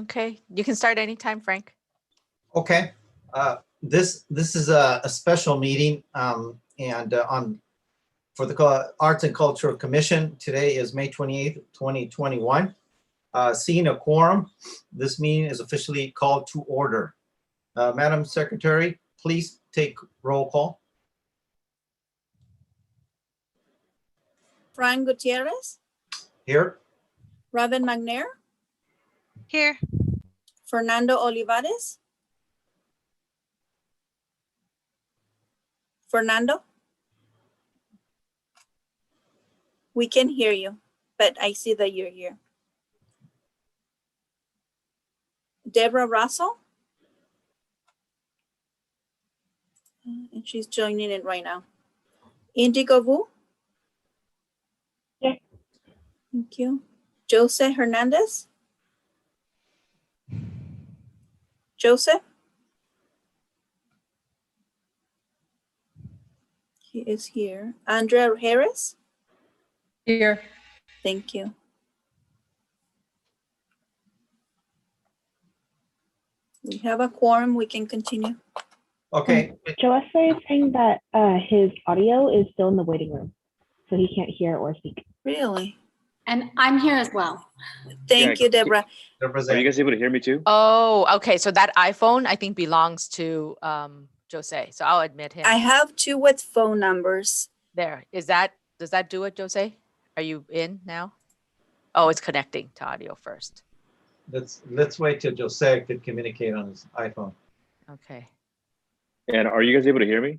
Okay, you can start anytime, Frank. Okay. This is a special meeting for the Arts and Cultural Commission. Today is May 28th, 2021. Seeing a quorum, this meeting is officially called to order. Madam Secretary, please take roll call. Frank Gutierrez, Here. Robin McNair, Here. Fernando Olivares. Fernando? We can hear you, but I see that you're here. Deborah Russell? And she's joining in right now. Indigo Vu? Yes. Thank you. Jose Hernandez? Joseph? He is here. Andrea Harris? Here. Thank you. We have a quorum, we can continue. Okay. Jose is saying that his audio is still in the waiting room, so he can't hear or speak. Really? And I'm here as well. Thank you, Deborah. Are you guys able to hear me too? Oh, okay. So that iPhone, I think, belongs to Jose. So I'll admit him. I have two with phone numbers. There. Does that do it, Jose? Are you in now? Oh, it's connecting to audio first. Let's wait till Jose could communicate on his iPhone. Okay. And are you guys able to hear me?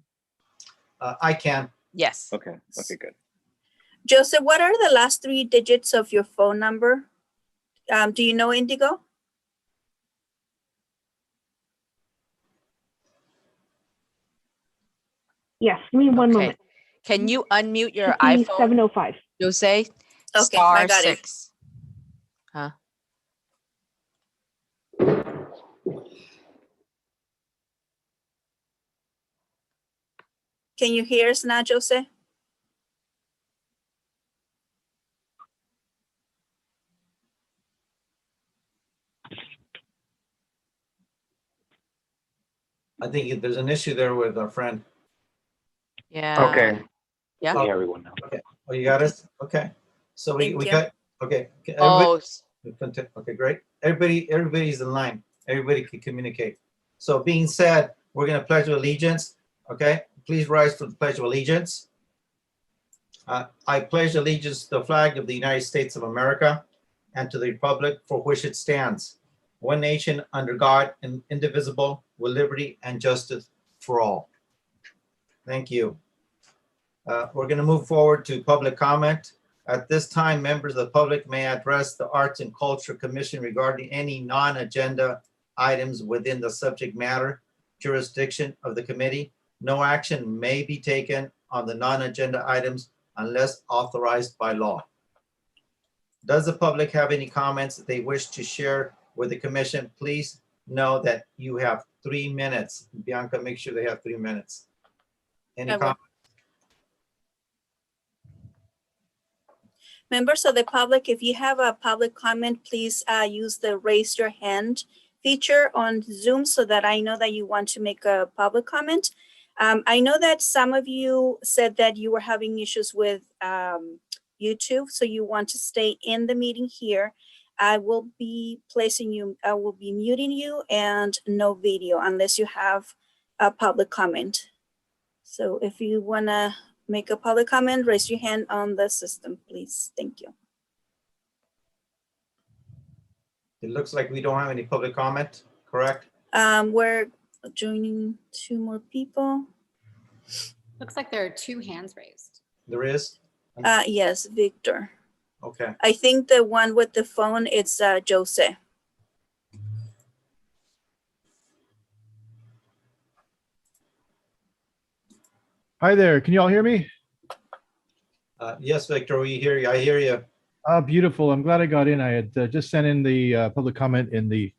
I can. Yes. Okay. Okay, good. Joseph, what are the last three digits of your phone number? Do you know Indigo? Yes, give me one Okay. moment. Can you unmute your Should be iPhone, 705. Jose? Okay, I Star got it. 6. Huh? Can you hear us now, Jose? I think there's an issue there with our friend. Yeah. Okay. Yeah. I hear everyone now. Oh, you got us? Okay. So we Thank you. got, okay. Oh, Okay, great. Everybody's in line. Everybody can communicate. So being said, we're going to pledge allegiance. Okay, please rise for the pledge of allegiance. I pledge allegiance to the flag of the United States of America and to the republic for which it stands, one nation under God and indivisible, with liberty and justice for all. Thank you. We're going to move forward to public comment. At this time, members of the public may address the Arts and Culture Commission regarding any non-agenda items within the subject matter jurisdiction of the committee. No action may be taken on the non-agenda items unless authorized by law. Does the public have any comments that they wish to share with the commission? Please know that you have 3 minutes. Bianca, make sure they have 3 minutes. Any I will. comments? Members of the public, if you have a public comment, please use the raise your hand feature on Zoom so that I know that you want to make a public comment. I know that some of you said that you were having issues with YouTube, so you want to stay in the meeting here. I will be muting you and no video unless you have a public comment. So if you wanna make a public comment, raise your hand on the system, please. Thank you. It looks like we don't have any public comment, correct? We're joining 2 more people. Looks like there are 2 hands raised. There is? Yes, Victor. Okay. I think the one with the phone, it's Jose. Hi there. Can you all hear me? Yes, Victor, we hear you. I hear you. Beautiful. I'm glad I got in. I had just sent in the public comment in the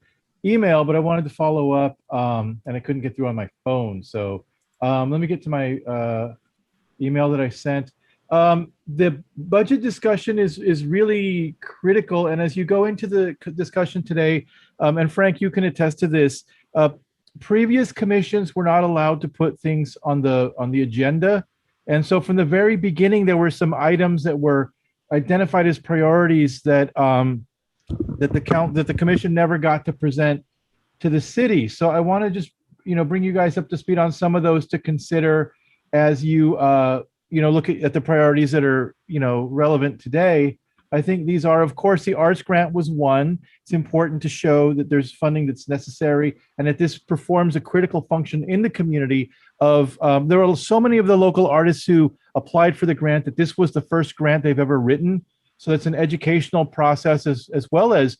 email, but I wanted to follow up and I couldn't get through on my phone. So let me get to my email that I sent. The budget discussion is really critical. And as you go into the discussion today, and Frank, you can attest to this. Previous commissions were not allowed to put things on the agenda, and so from the very beginning, there were some items that were identified as priorities that that the commission never got to present to the city. So I want to just bring you guys up to speed on some of those to consider as you look at the priorities that are relevant today. I think these are, of course, the arts grant was one. It's important to show that there's funding that's necessary and that this performs a critical function in the community of, there are so many of the local artists who applied for the grant that this was the first grant they've ever written. So it's an educational process as well as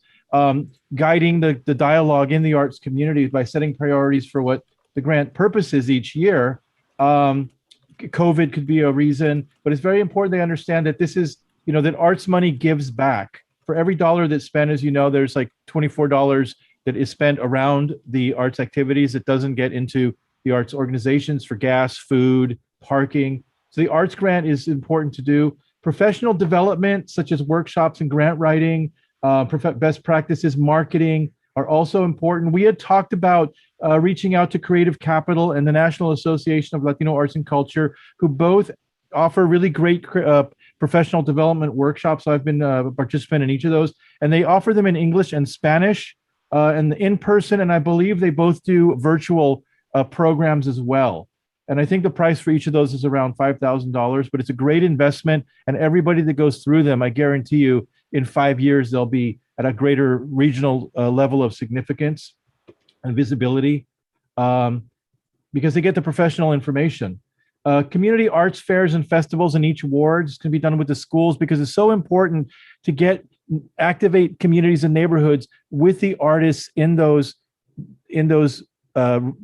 guiding the dialogue in the arts community by setting priorities for what the grant purpose is each year. COVID could be a reason, but it's very important they understand that this is, that arts money gives back. For every dollar that's spent, as you know, there's like $24 that is spent around the arts activities that doesn't get into the arts organizations for gas, food, parking. So the arts grant is important to do. Professional development, such as workshops and grant writing, best practices, marketing are also important. We had talked about reaching out to Creative Capital and the National Association of Latino Arts and Culture, who both offer really great professional development workshops. So I've been a participant in each of those, and they offer them in English and Spanish and in person. And I believe they both do virtual programs as well. And I think the price for each of those is around $5,000, but it's a great investment. And everybody that goes through them, I guarantee you, in 5 years, they'll be at a greater regional level of significance and visibility because they get the professional information. Community arts fairs and festivals in each ward can be done with the schools because it's so important to activate communities and neighborhoods with the artists in those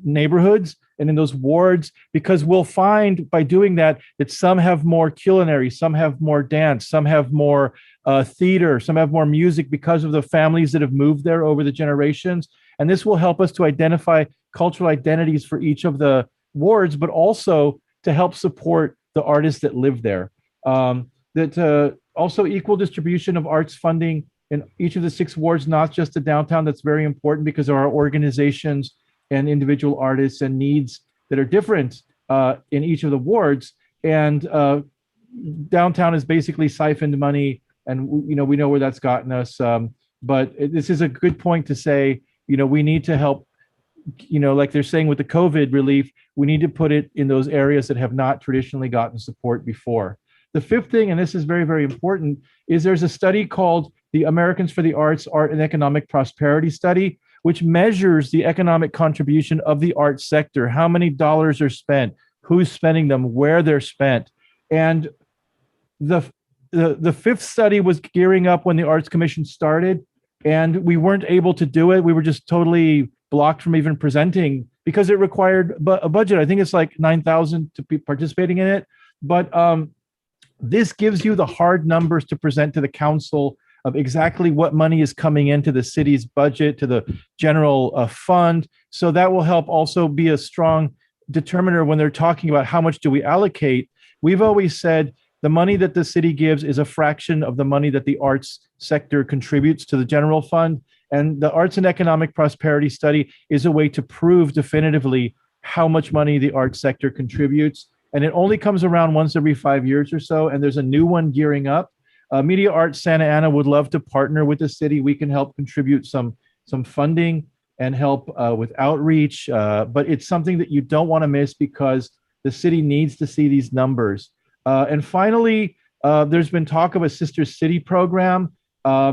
neighborhoods and in those wards, because we'll find by doing that some have more culinary, some have more dance, some have more theater, some have more music because of the families that have moved there over the generations. And this will help us to identify cultural identities for each of the wards, but also to help support the artists that live there. Also equal distribution of arts funding in each of the 6 wards, not just the downtown. That's very important because there are organizations and individual artists and needs that are different in each of the wards. And downtown is basically siphoned money, and we know where that's gotten us. But this is a good point to say, we need to help, like they're saying with the COVID relief, we need to put it in those areas that have not traditionally gotten support before. The fifth thing, and this is very, very important, is there's a study called the Americans for the Arts, Art and Economic Prosperity Study, which measures the economic contribution of the arts sector, how many dollars are spent, who's spending them, where they're spent. And the fifth study was gearing up when the Arts Commission started, and we weren't able to do it. We were just totally blocked from even presenting because it required a budget. I think it's like $9,000 to be participating in it. But this gives you the hard numbers to present to the council of exactly what money is coming into the city's budget, to the general fund. So that will help also be a strong determiner when they're talking about how much do we allocate. We've always said the money that the city gives is a fraction of the money that the arts sector contributes to the general fund. And the Arts and Economic Prosperity Study is a way to prove definitively how much money the arts sector contributes. And it only comes around once every 5 years or so. And there's a new one gearing up. Media Arts Santa Ana would love to partner with the city. We can help contribute some funding and help with outreach. But it's something that you don't want to miss because the city needs to see these numbers. And finally, there's been talk of a Sister City program.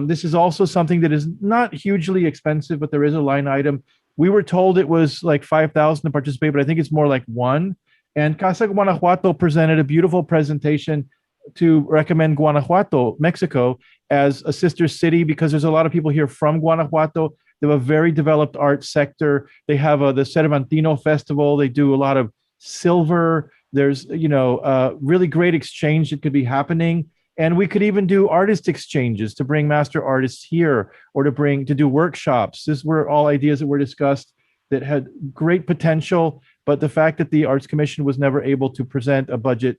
This is also something that is not hugely expensive, but there is a line item. We were told it was like $5,000 to participate, but I think it's more like $1,000. And Casa Guanajuato presented a beautiful presentation to recommend Guanajuato, Mexico, as a sister city because there's a lot of people here from Guanajuato. They have a very developed arts sector. They have the Cervantino Festival. They do a lot of silver. There's, really great exchange that could be happening. And we could even do artist exchanges to bring master artists here or to do workshops. These were all ideas that were discussed that had great potential. But the fact that the Arts Commission was never able to present a budget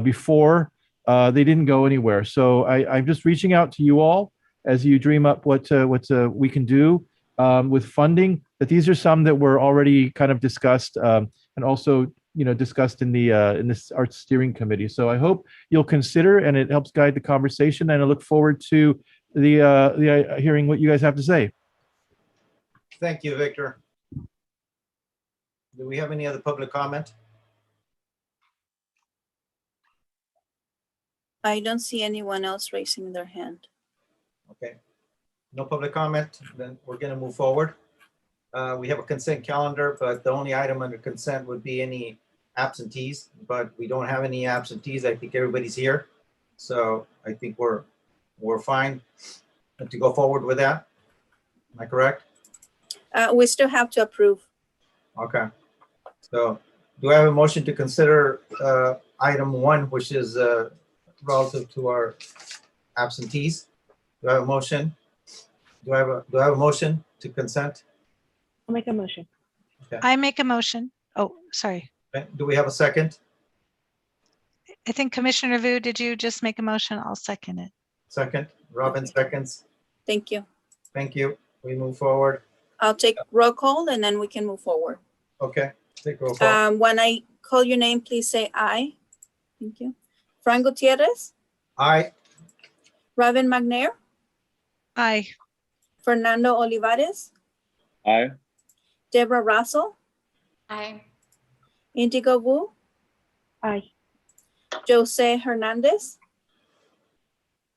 before, they didn't go anywhere. So I'm just reaching out to you all as you dream up what we can do. with funding, that these are some that were already kind of discussed and also discussed in this arts steering committee. So I hope you'll consider, and it helps guide the conversation. And I look forward to the hearing what you guys have to say. Thank you, Victor. Do we have any other public comment? I don't see anyone else raising their hand. Okay. No public comment, then we're going to move forward. We have a consent calendar, but the only item under consent would be any absentees, but we don't have any absentees. I think everybody's here. So I think we're fine to go forward with that. Am I correct? We still have to approve. Okay. So do I have a motion to consider item 1, which is relative to our absentees? Do I have a motion? Do I have a motion to consent? I'll make a motion. I make a motion. Oh, sorry. Okay. Do we have a second? I think Commissioner Vu, did you just make a motion? I'll second it. Second. Robin seconds. Thank you. Thank you. We move forward. I'll take roll call and then we can move forward. Okay. Take roll call. When I call your name, please say aye. Thank you. Fran Gutierrez, Aye. Robin McNair, Aye. Fernando Olivares, Aye. Deborah Russell, Aye. Indigo Wu, Aye. Jose Hernandez,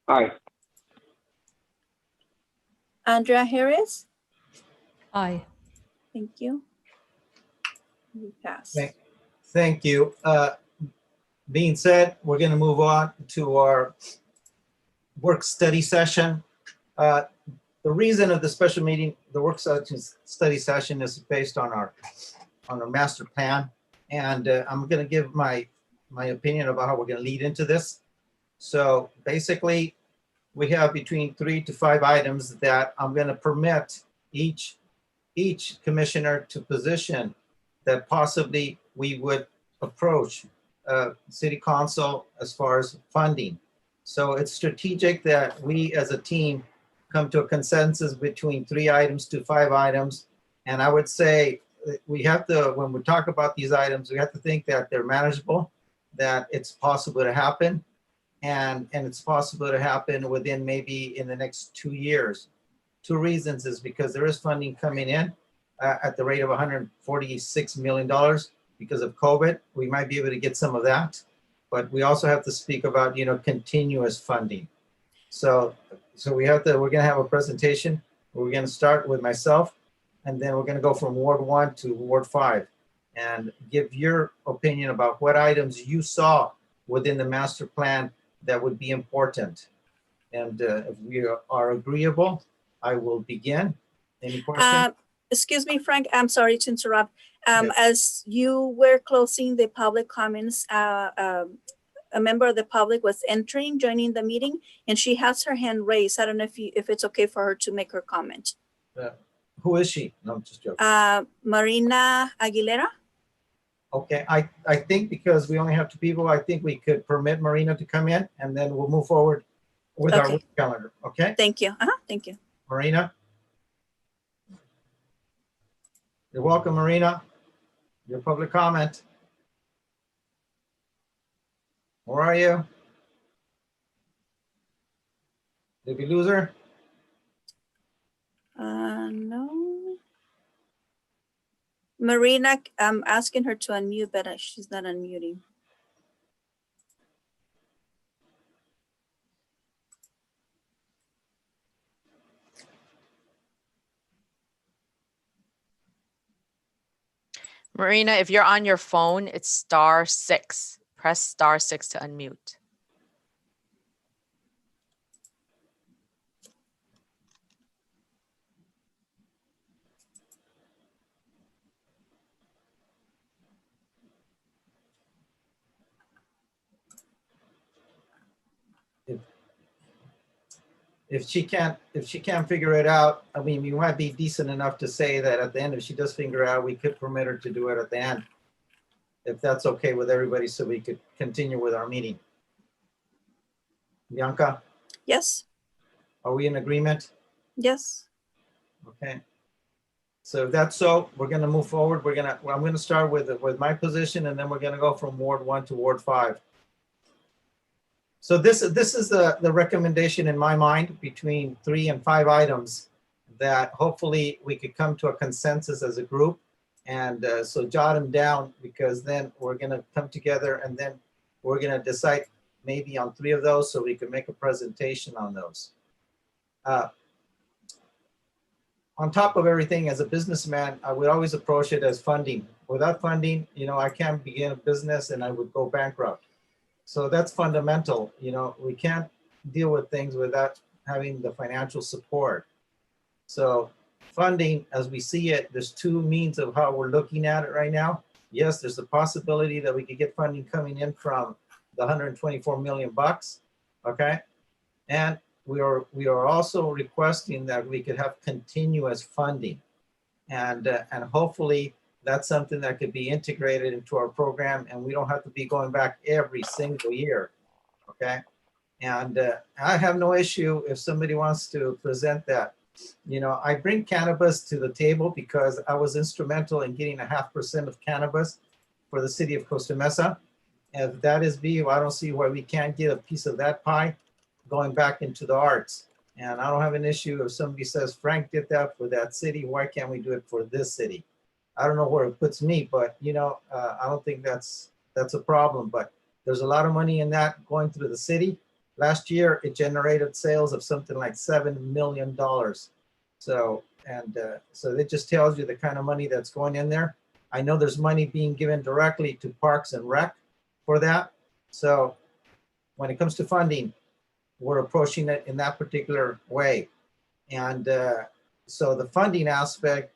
Aye. Andrea Harris. Aye. Thank you. We pass. Thank you. Being said, we're going to move on to our work study session. The reason of the special meeting, the work study session, is based on our master plan, and I'm going to give my opinion about how we're going to lead into this. So basically, we have between 3 to 5 items that I'm going to permit each commissioner to position that possibly we would approach city council as far as funding. So it's strategic that we as a team come to a consensus between 3 items to 5 items. And I would say we have to, when we talk about these items, we have to think that they're manageable, that it's possible to happen, and it's possible to happen within maybe in the next 2 years. 2 reasons is because there is funding coming in at the rate of $146 million. Because of COVID, we might be able to get some of that, but we also have to speak about, continuous funding. So we're going to have a presentation. We're going to start with myself, and then we're going to go from Ward 1 to Ward 5 and give your opinion about what items you saw within the master plan that would be important. And if we are agreeable, I will begin. Any questions? Excuse me, Frank, I'm sorry to interrupt. Yes. As you were closing the public comments, a member of the public was joining the meeting, and she has her hand raised. I don't know if it's okay for her to make her comment. Who is she? No, I'm just joking. Marina Aguilera. Okay, I think because we only have 2 people, I think we could permit Marina to come in, and then we'll move forward with our Okay. work calendar. Okay, Thank you. Thank you. Marina. You're welcome, Marina. Your public comment. Where are you? Did we lose her? No. Marina, I'm asking her to unmute, but she's not unmuting. Marina, if you're on your phone, it's *6. Press *6 to unmute. If she can't figure it out, I mean, we might be decent enough to say that at the end, if she does figure it out, we could permit her to do it at the end. If that's okay with everybody, so we could continue with our meeting. Bianca, Yes. are we in agreement? Yes. Okay. So if that's so, we're gonna move forward. I'm gonna start with my position, and then we're gonna go from Ward 1 to Ward 5. So this is the recommendation in my mind between 3 and 5 items that hopefully we could come to a consensus as a group. And so jot them down, because then we're gonna come together and then we're gonna decide maybe on 3 of those so we can make a presentation on those. On top of everything, as a businessman, I would always approach it as funding. Without funding, I can't begin a business and I would go bankrupt. So that's fundamental. We can't deal with things without having the financial support. So funding, as we see it, there's 2 means of how we're looking at it right now. Yes, there's a possibility that we could get funding coming in from the 124 million bucks. Okay. And we are also requesting that we could have continuous funding, and hopefully that's something that could be integrated into our program, and we don't have to be going back every single year. Okay. And I have no issue if somebody wants to present that. I bring cannabis to the table because I was instrumental in getting 0.5% of cannabis for the city of Costa Mesa. If that is being, I don't see why we can't get a piece of that pie going back into the arts. And I don't have an issue if somebody says, Frank did that for that city, why can't we do it for this city? I don't know where it puts me, but I don't think that's a problem. But there's a lot of money in that going through the city. Last year, it generated sales of something like $7 million. So it just tells you the kind of money that's going in there. I know there's money being given directly to Parks and Rec for that. So when it comes to funding, we're approaching it in that particular way. And so the funding aspect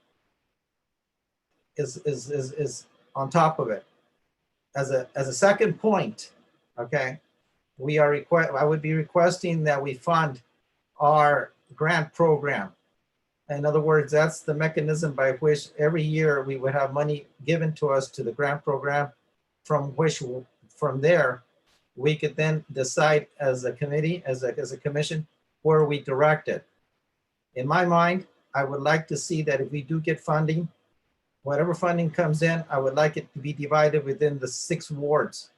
is on top of it. As a second point, okay, I would be requesting that we fund our grant program. In other words, that's the mechanism by which every year we would have money given to us to the grant program, from there we could then decide as a committee, as a commission, where we direct it. In my mind, I would like to see that if we do get funding, whatever funding comes in, I would like it to be divided within the 6 wards.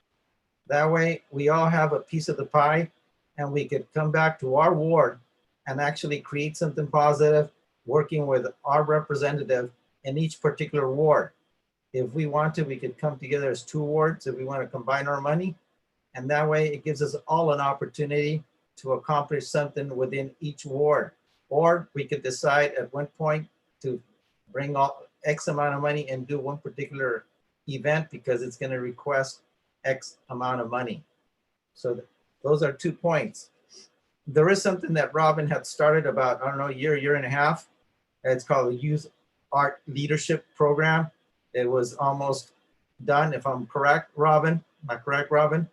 That way we all have a piece of the pie, and we could come back to our ward and actually create something positive, working with our representative in each particular ward. If we want to, we could come together as 2 wards if we want to combine our money. And that way it gives us all an opportunity to accomplish something within each ward. Or we could decide at one point to bring all X amount of money and do one particular event because it's going to request X amount of money. So those are 2 points. There is something that Robin had started about, I don't know, a year and a half. It's called the Youth Art Leadership Program. It was almost done, if I'm correct, Robin. Am I correct, Robin?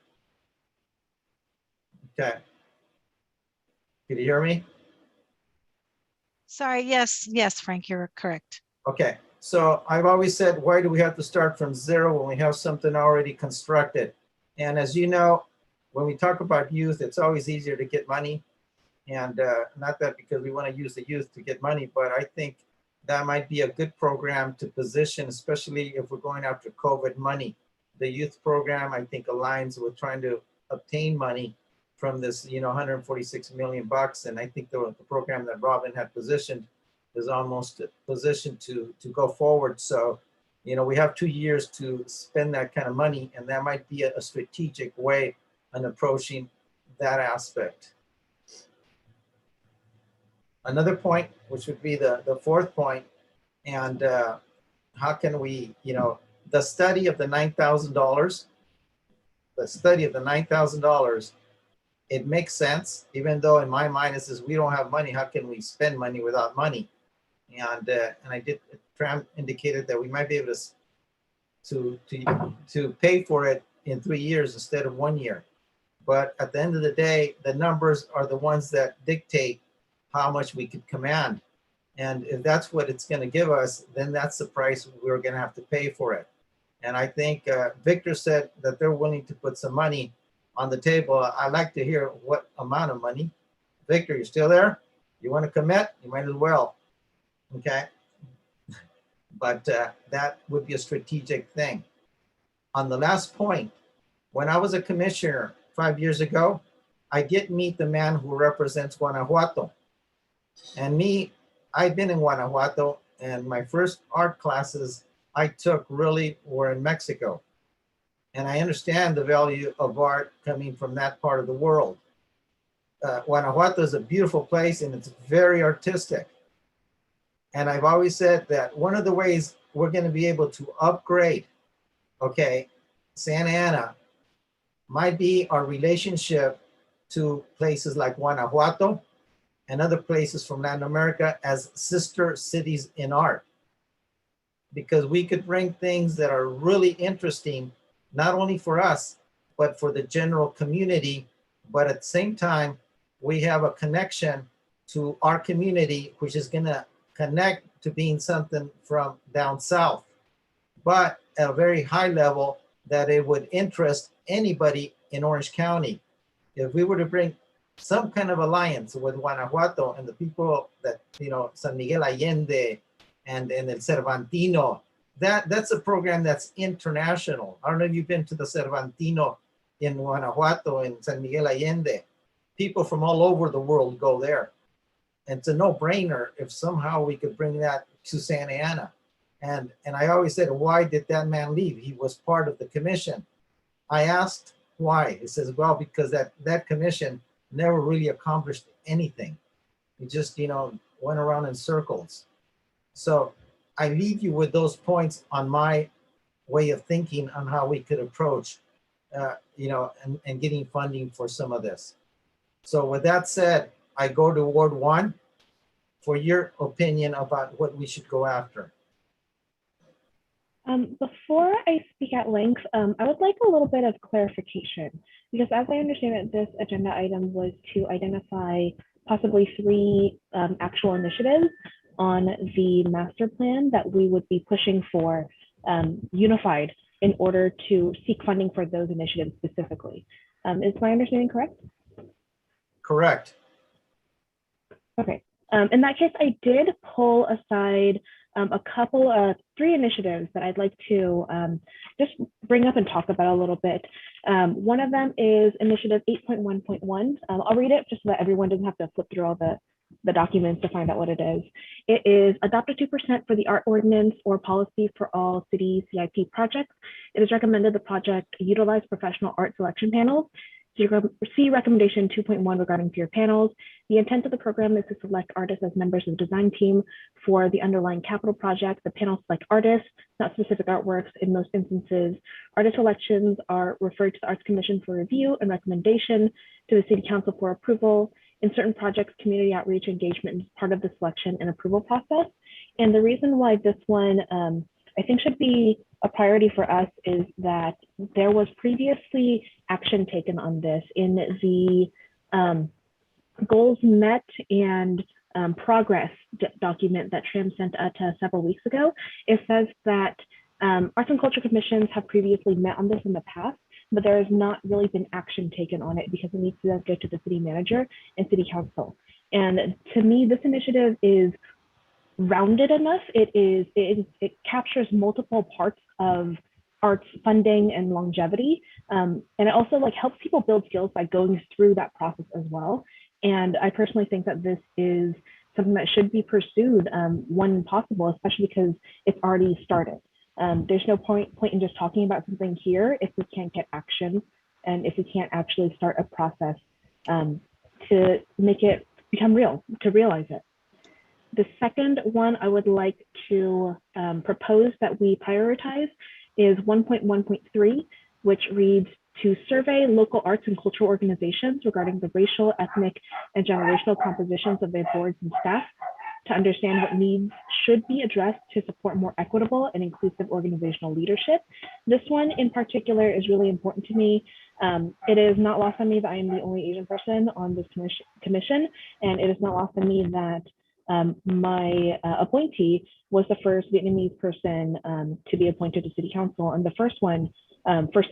Okay. Can you hear me? Sorry, yes, Frank, you're correct. Okay. So I've always said, why do we have to start from 0 when we have something already constructed? And as you know, when we talk about youth, it's always easier to get money. And not that because we want to use the youth to get money, but I think that might be a good program to position, especially if we're going after COVID money. The youth program, I think, aligns with trying to obtain money from this, 146 million bucks. And I think the program that Robin had positioned is almost positioned to go forward. So, we have 2 years to spend that kind of money, and that might be a strategic way in approaching that aspect. Another point, which would be the 4th point, and how can we, the study of the $9,000, it makes sense, even though in my mind it says we don't have money, how can we spend money without money? And I did, Tram indicated that we might be able to pay for it in 3 years instead of 1 year. But at the end of the day, the numbers are the ones that dictate how much we could command. And if that's what it's going to give us, then that's the price we're going to have to pay for it. And I think Victor said that they're willing to put some money on the table. I'd like to hear what amount of money. Victor, you still there? You want to commit? You might as well. Okay. but that would be a strategic thing. On the last point, when I was a commissioner 5 years ago, I did meet the man who represents Guanajuato. And me, I've been in Guanajuato, and my first art classes I took really were in Mexico. And I understand the value of art coming from that part of the world. Guanajuato is a beautiful place and it's very artistic. And I've always said that one of the ways we're going to be able to upgrade, okay, Santa Ana might be our relationship to places like Guanajuato and other places from Latin America as sister cities in art. Because we could bring things that are really interesting, not only for us, but for the general community. But at the same time, we have a connection to our community, which is going to connect to being something from down south, but at a very high level that it would interest anybody in Orange County. If we were to bring some kind of alliance with Guanajuato and the people that, you know, San Miguel Allende and El Cervantino, that's a program that's international. I don't know if you've been to the Cervantino in Guanajuato and San Miguel Allende. People from all over the world go there. And it's a no-brainer if somehow we could bring that to Santa Ana. And I always said, why did that man leave? He was part of the commission. I asked why. He says, well, because that commission never really accomplished anything. It just, you know, went around in circles. So I leave you with those points on my way of thinking on how we could approach, you know, and getting funding for some of this. So with that said, I go to Ward 1 for your opinion about what we should go after. Before I speak at length, I would like a little bit of clarification, because as I understand it, this agenda item was to identify possibly 3 actual initiatives on the master plan that we would be pushing for unified in order to seek funding for those initiatives specifically. Is my understanding correct? Correct. Okay. In that case, I did pull aside a couple of 3 initiatives that I'd like to just bring up and talk about a little bit. One of them is initiative 8.1.1. I'll read it just so that everyone doesn't have to flip through all the documents to find out what it is. It is adopt a 2% for the art ordinance or policy for all city CIP projects. It is recommended the project utilize professional art selection panels. See recommendation 2.1 regarding peer panels. The intent of the program is to select artists as members of the design team for the underlying capital project. The panels select artists, not specific artworks. In most instances, artist selections are referred to the Arts Commission for review and recommendation to the City Council for approval. In certain projects, community outreach engagement is part of the selection and approval process. And the reason why this one I think should be a priority for us is that there was previously action taken on this in the goals met and progress document that Tram sent out several weeks ago. It says that Arts and Culture Commissions have previously met on this in the past, but there has not really been action taken on it because it needs to go to the city manager and city council. And to me, this initiative is rounded enough. It captures multiple parts of arts funding and longevity. And it also helps people build skills by going through that process as well. And I personally think that this is something that should be pursued when possible, especially because it's already started. There's no point in just talking about something here if we can't get action and if we can't actually start a process to make it become real, to realize it. The second one I would like to propose that we prioritize is 1.1.3, which reads to survey local arts and cultural organizations regarding the racial, ethnic, and generational compositions of their boards and staff to understand what needs should be addressed to support more equitable and inclusive organizational leadership. This one in particular is really important to me. It is not lost on me that I am the only Asian person on this commission, and it is not lost on me that my appointee was the first Vietnamese person to be appointed to city council and the first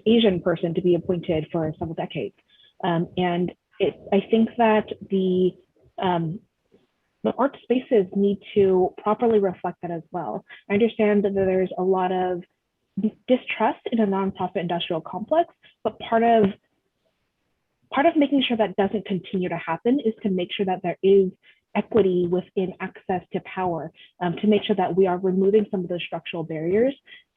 Asian person to be appointed for several decades. And I think that the art spaces need to properly reflect that as well. I understand that there's a lot of distrust in a nonprofit industrial complex, but part of making sure that doesn't continue to happen is to make sure that there is equity within access to power, to make sure that we are removing some of those structural barriers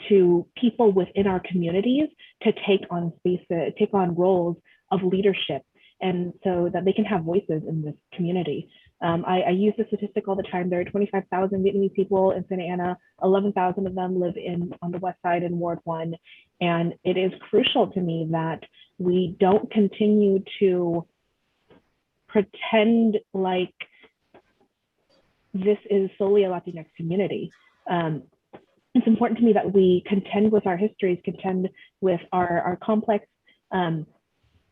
to people within our communities to take on spaces, take on roles of leadership, and so that they can have voices in this community. I use the statistic all the time. There are 25,000 Vietnamese people in Santa Ana. 11,000 of them live on the west side in Ward 1. And it is crucial to me that we don't continue to pretend like this is solely a Latinx community. It's important to me that we contend with our histories, contend with our complex and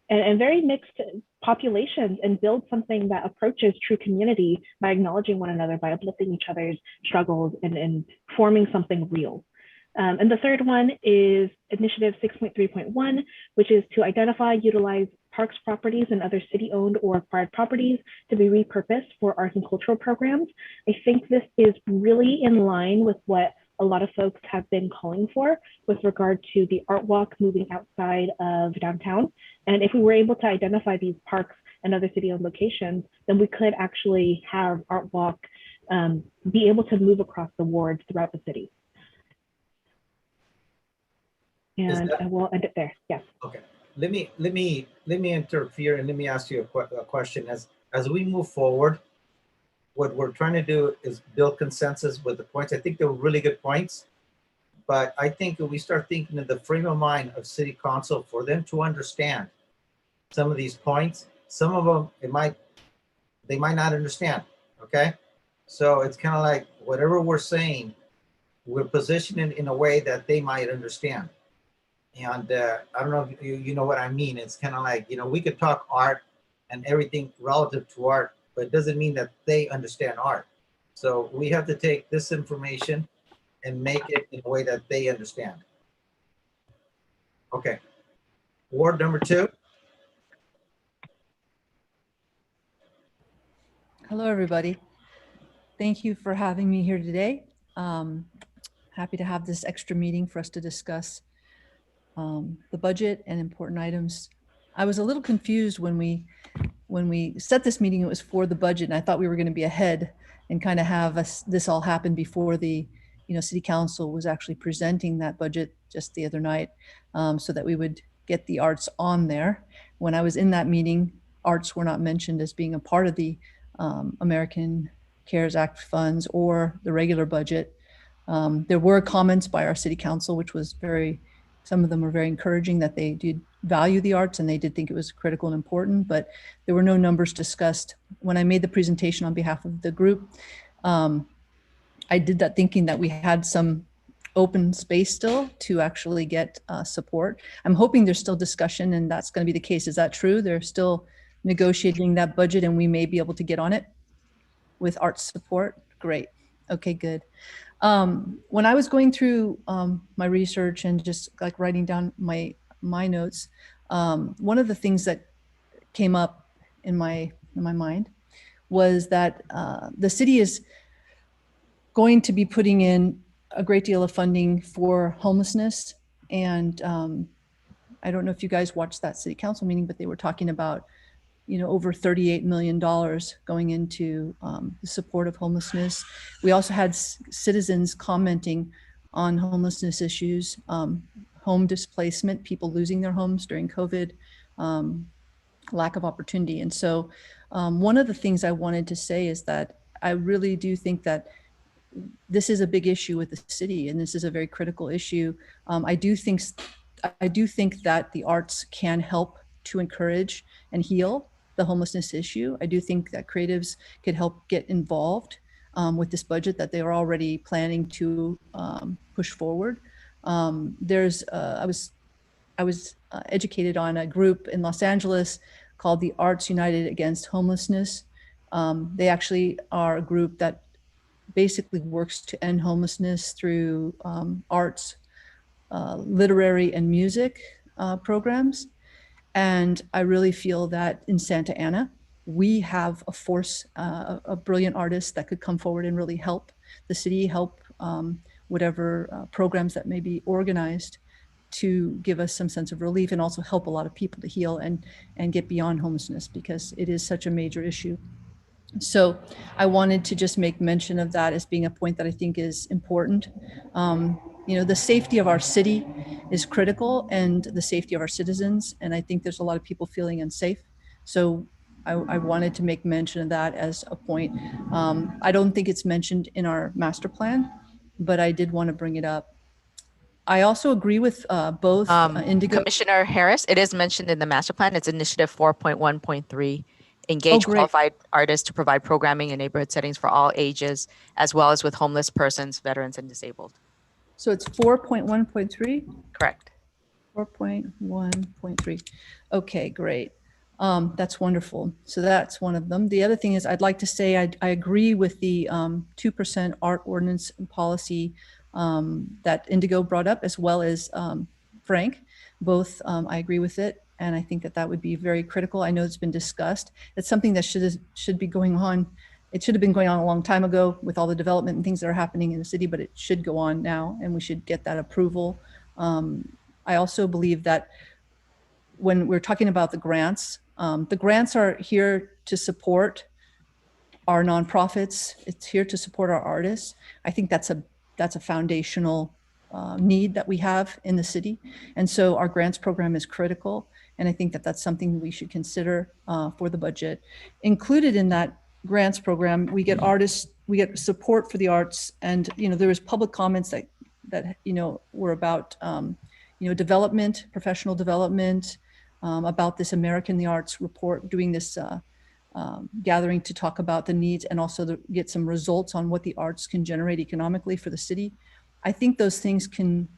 very mixed populations, and build something that approaches true community by acknowledging one another, by uplifting each other's struggles, and forming something real. And the third one is Initiative 6.3.1, which is to identify, utilize parks properties and other city-owned or acquired properties to be repurposed for arts and cultural programs. I think this is really in line with what a lot of folks have been calling for with regard to the art walk moving outside of downtown. And if we were able to identify these parks and other city-owned locations, then we could actually have art walk be able to move across the wards throughout the city. And I will end it there. Yes. Okay. Let me interfere and let me ask you a question. As we move forward, what we're trying to do is build consensus with the points. I think they're really good points, but I think if we start thinking of the frame of mind of City Council for them to understand some of these points, some of them they might not understand. Okay, so it's kind of like whatever we're saying, we're positioning in a way that they might understand. And I don't know if you know what I mean. It's kind of like, we could talk art and everything relative to art, but it doesn't mean that they understand art. So we have to take this information and make it in a way that they understand. Okay. Ward number 2. Hello, everybody. Thank you for having me here today. Happy to have this extra meeting for us to discuss the budget and important items. I was a little confused when we set this meeting. It was for the budget, and I thought we were going to be ahead and kind of have this all happen before the City Council was actually presenting that budget just the other night, so that we would get the arts on there. When I was in that meeting, arts were not mentioned as being a part of the American CARES Act funds or the regular budget. There were comments by our City Council, which was some of them were very encouraging, that they did value the arts and they did think it was critical and important, but there were no numbers discussed. When I made the presentation on behalf of the group, I did that thinking that we had some open space still to actually get support. I'm hoping there's still discussion, and that's going to be the case. Is that true? They're still negotiating that budget and we may be able to get on it with arts support? Great. Okay, good. When I was going through my research and just like writing down my notes, one of the things that came up in my mind was that the city is going to be putting in a great deal of funding for homelessness. And I don't know if you guys watched that City Council meeting, but they were talking about over $38 million going into the support of homelessness. We also had citizens commenting on homelessness issues, home displacement, people losing their homes during COVID, lack of opportunity. And so one of the things I wanted to say is that I really do think that this is a big issue with the city, and this is a very critical issue. I do think that the arts can help to encourage and heal the homelessness issue. I do think that creatives could help get involved with this budget that they are already planning to push forward. I was educated on a group in Los Angeles called the Arts United Against Homelessness. They actually are a group that basically works to end homelessness through arts, literary and music programs. And I really feel that in Santa Ana, we have a force, a brilliant artist that could come forward and really help the city, help whatever programs that may be organized to give us some sense of relief, and also help a lot of people to heal and get beyond homelessness, because it is such a major issue. So I wanted to just make mention of that as being a point that I think is important. You know, the safety of our city is critical, and the safety of our citizens. And I think there's a lot of people feeling unsafe. So I wanted to make mention of that as a point. I don't think it's mentioned in our master plan, but I did want to bring it up. I also agree with both Indigo. Commissioner Harris, it is mentioned in the master plan. It's initiative 4.1.3. Engage great. qualified artists to provide programming in neighborhood settings for all ages, as well as with homeless persons, veterans, and disabled. So it's 4.1.3? Correct. 4.1.3. Okay, great. That's wonderful. So that's one of them. The other thing is, I'd like to say I agree with the 2% art ordinance and policy that Indigo brought up, as well as Frank. Both, I agree with it. And I think that that would be very critical. I know it's been discussed. It's something that should be going on. It should have been going on a long time ago with all the development and things that are happening in the city, but it should go on now, and we should get that approval. I also believe that when we're talking about the grants are here to support our nonprofits. It's here to support our artists. I think that's a foundational need that we have in the city. And so our grants program is critical. And I think that that's something we should consider for the budget. Included in that grants program, we get artists, we get support for the arts. And, you know, there was public comments that you know, were about, you know, development, professional development, about this American the Arts report, doing this gathering to talk about the needs, and also get some results on what the arts can generate economically for the city. I think those things can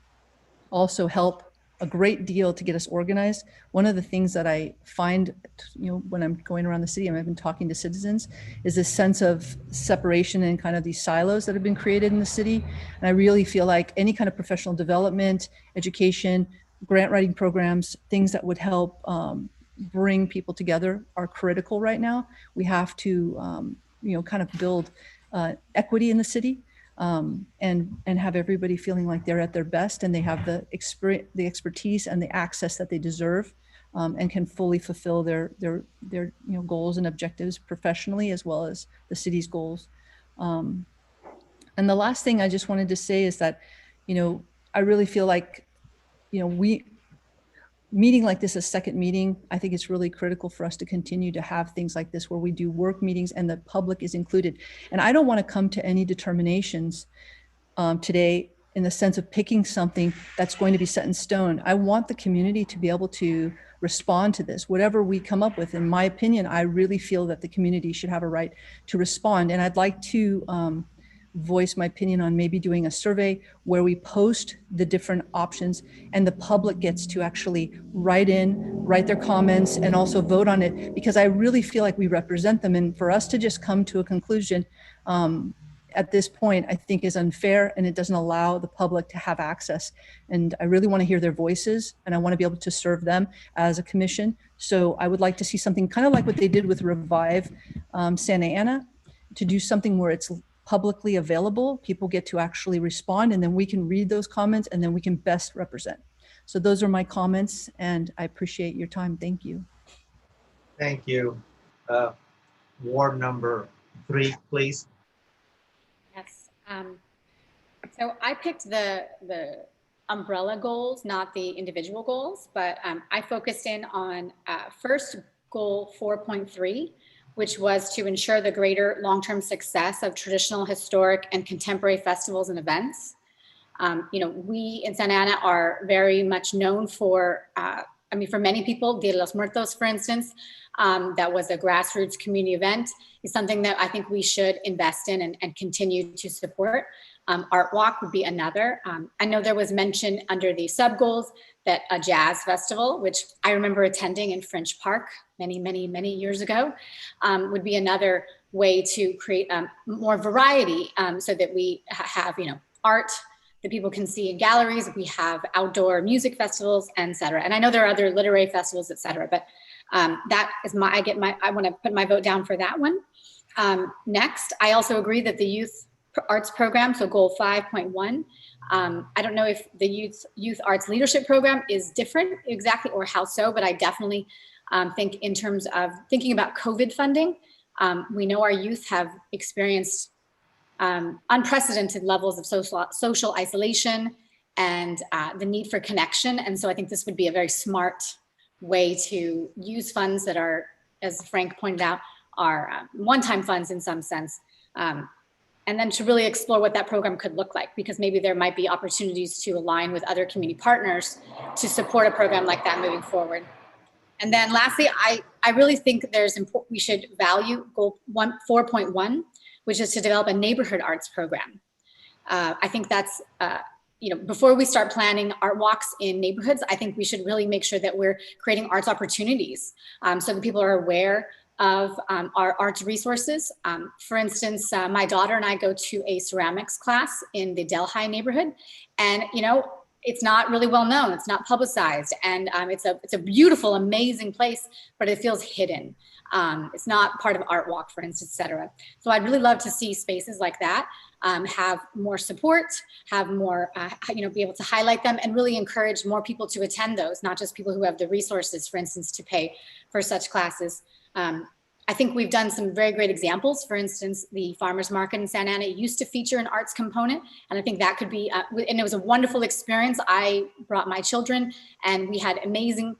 also help a great deal to get us organized. One of the things that I find, you know, when I'm going around the city and I've been talking to citizens, is this sense of separation and kind of these silos that have been created in the city. And I really feel like any kind of professional development, education, grant writing programs, things that would help bring people together are critical right now. We have to, you know, kind of build equity in the city. And have everybody feeling like they're at their best and they have the experience, the expertise, and the access that they deserve, and can fully fulfill their you know, goals and objectives professionally, as well as the city's goals. And the last thing I just wanted to say is that, you know, I really feel like, you know, meeting like this, a second meeting, I think it's really critical for us to continue to have things like this where we do work meetings and the public is included. And I don't want to come to any determinations today in the sense of picking something that's going to be set in stone. I want the community to be able to respond to this, whatever we come up with. In my opinion, I really feel that the community should have a right to respond. And I'd like to voice my opinion on maybe doing a survey where we post the different options and the public gets to actually write their comments and also vote on it, because I really feel like we represent them. And for us to just come to a conclusion at this point, I think is unfair, and it doesn't allow the public to have access. And I really want to hear their voices, and I want to be able to serve them as a commission. So I would like to see something kind of like what they did with Revive Santa Ana, to do something where it's publicly available, people get to actually respond, and then we can read those comments, and then we can best represent. So those are my comments, and I appreciate your time. Thank you. Thank you. Ward number 3, please. Yes. So I picked the umbrella goals, not the individual goals, but I focused in on first goal 4.3, which was to ensure the greater long-term success of traditional, historic, and contemporary festivals and events. You know, we in Santa Ana are very much known for, I mean, for many people, Dia de los Muertos, for instance, that was a grassroots community event, is something that I think we should invest in and continue to support. Art Walk would be another. I know there was mention under the sub goals that a jazz festival, which I remember attending in French Park many years ago, would be another way to create more variety, so that we have, you know, art that people can see in galleries. We have outdoor music festivals, et cetera. And I know there are other literary festivals, et cetera, but That is I want to put my vote down for that one. Next, I also agree that the youth arts program, so goal 5.1, I don't know if the youth arts leadership program is different exactly or how so, but I definitely think in terms of thinking about COVID funding, we know our youth have experienced unprecedented levels of social isolation and the need for connection. And so I think this would be a very smart way to use funds that are, as Frank pointed out, are one-time funds in some sense. And then to really explore what that program could look like, because maybe there might be opportunities to align with other community partners to support a program like that moving forward. And then lastly, I really think we should value goal 4.1, which is to develop a neighborhood arts program. I think that's, before we start planning art walks in neighborhoods, I think we should really make sure that we're creating arts opportunities so that people are aware of our arts resources. For instance, my daughter and I go to a ceramics class in the Delhi neighborhood, and it's not really well known. It's not publicized, and it's a beautiful, amazing place, but it feels hidden. It's not part of Art Walk, for instance, et cetera. So I'd really love to see spaces like that have more support, have more, be able to highlight them and really encourage more people to attend those, not just people who have the resources, for instance, to pay for such classes. I think we've done some very great examples. For instance, the farmers market in Santa Ana used to feature an arts component, and I think that could be, and it was a wonderful experience. I brought my children, and we had amazing,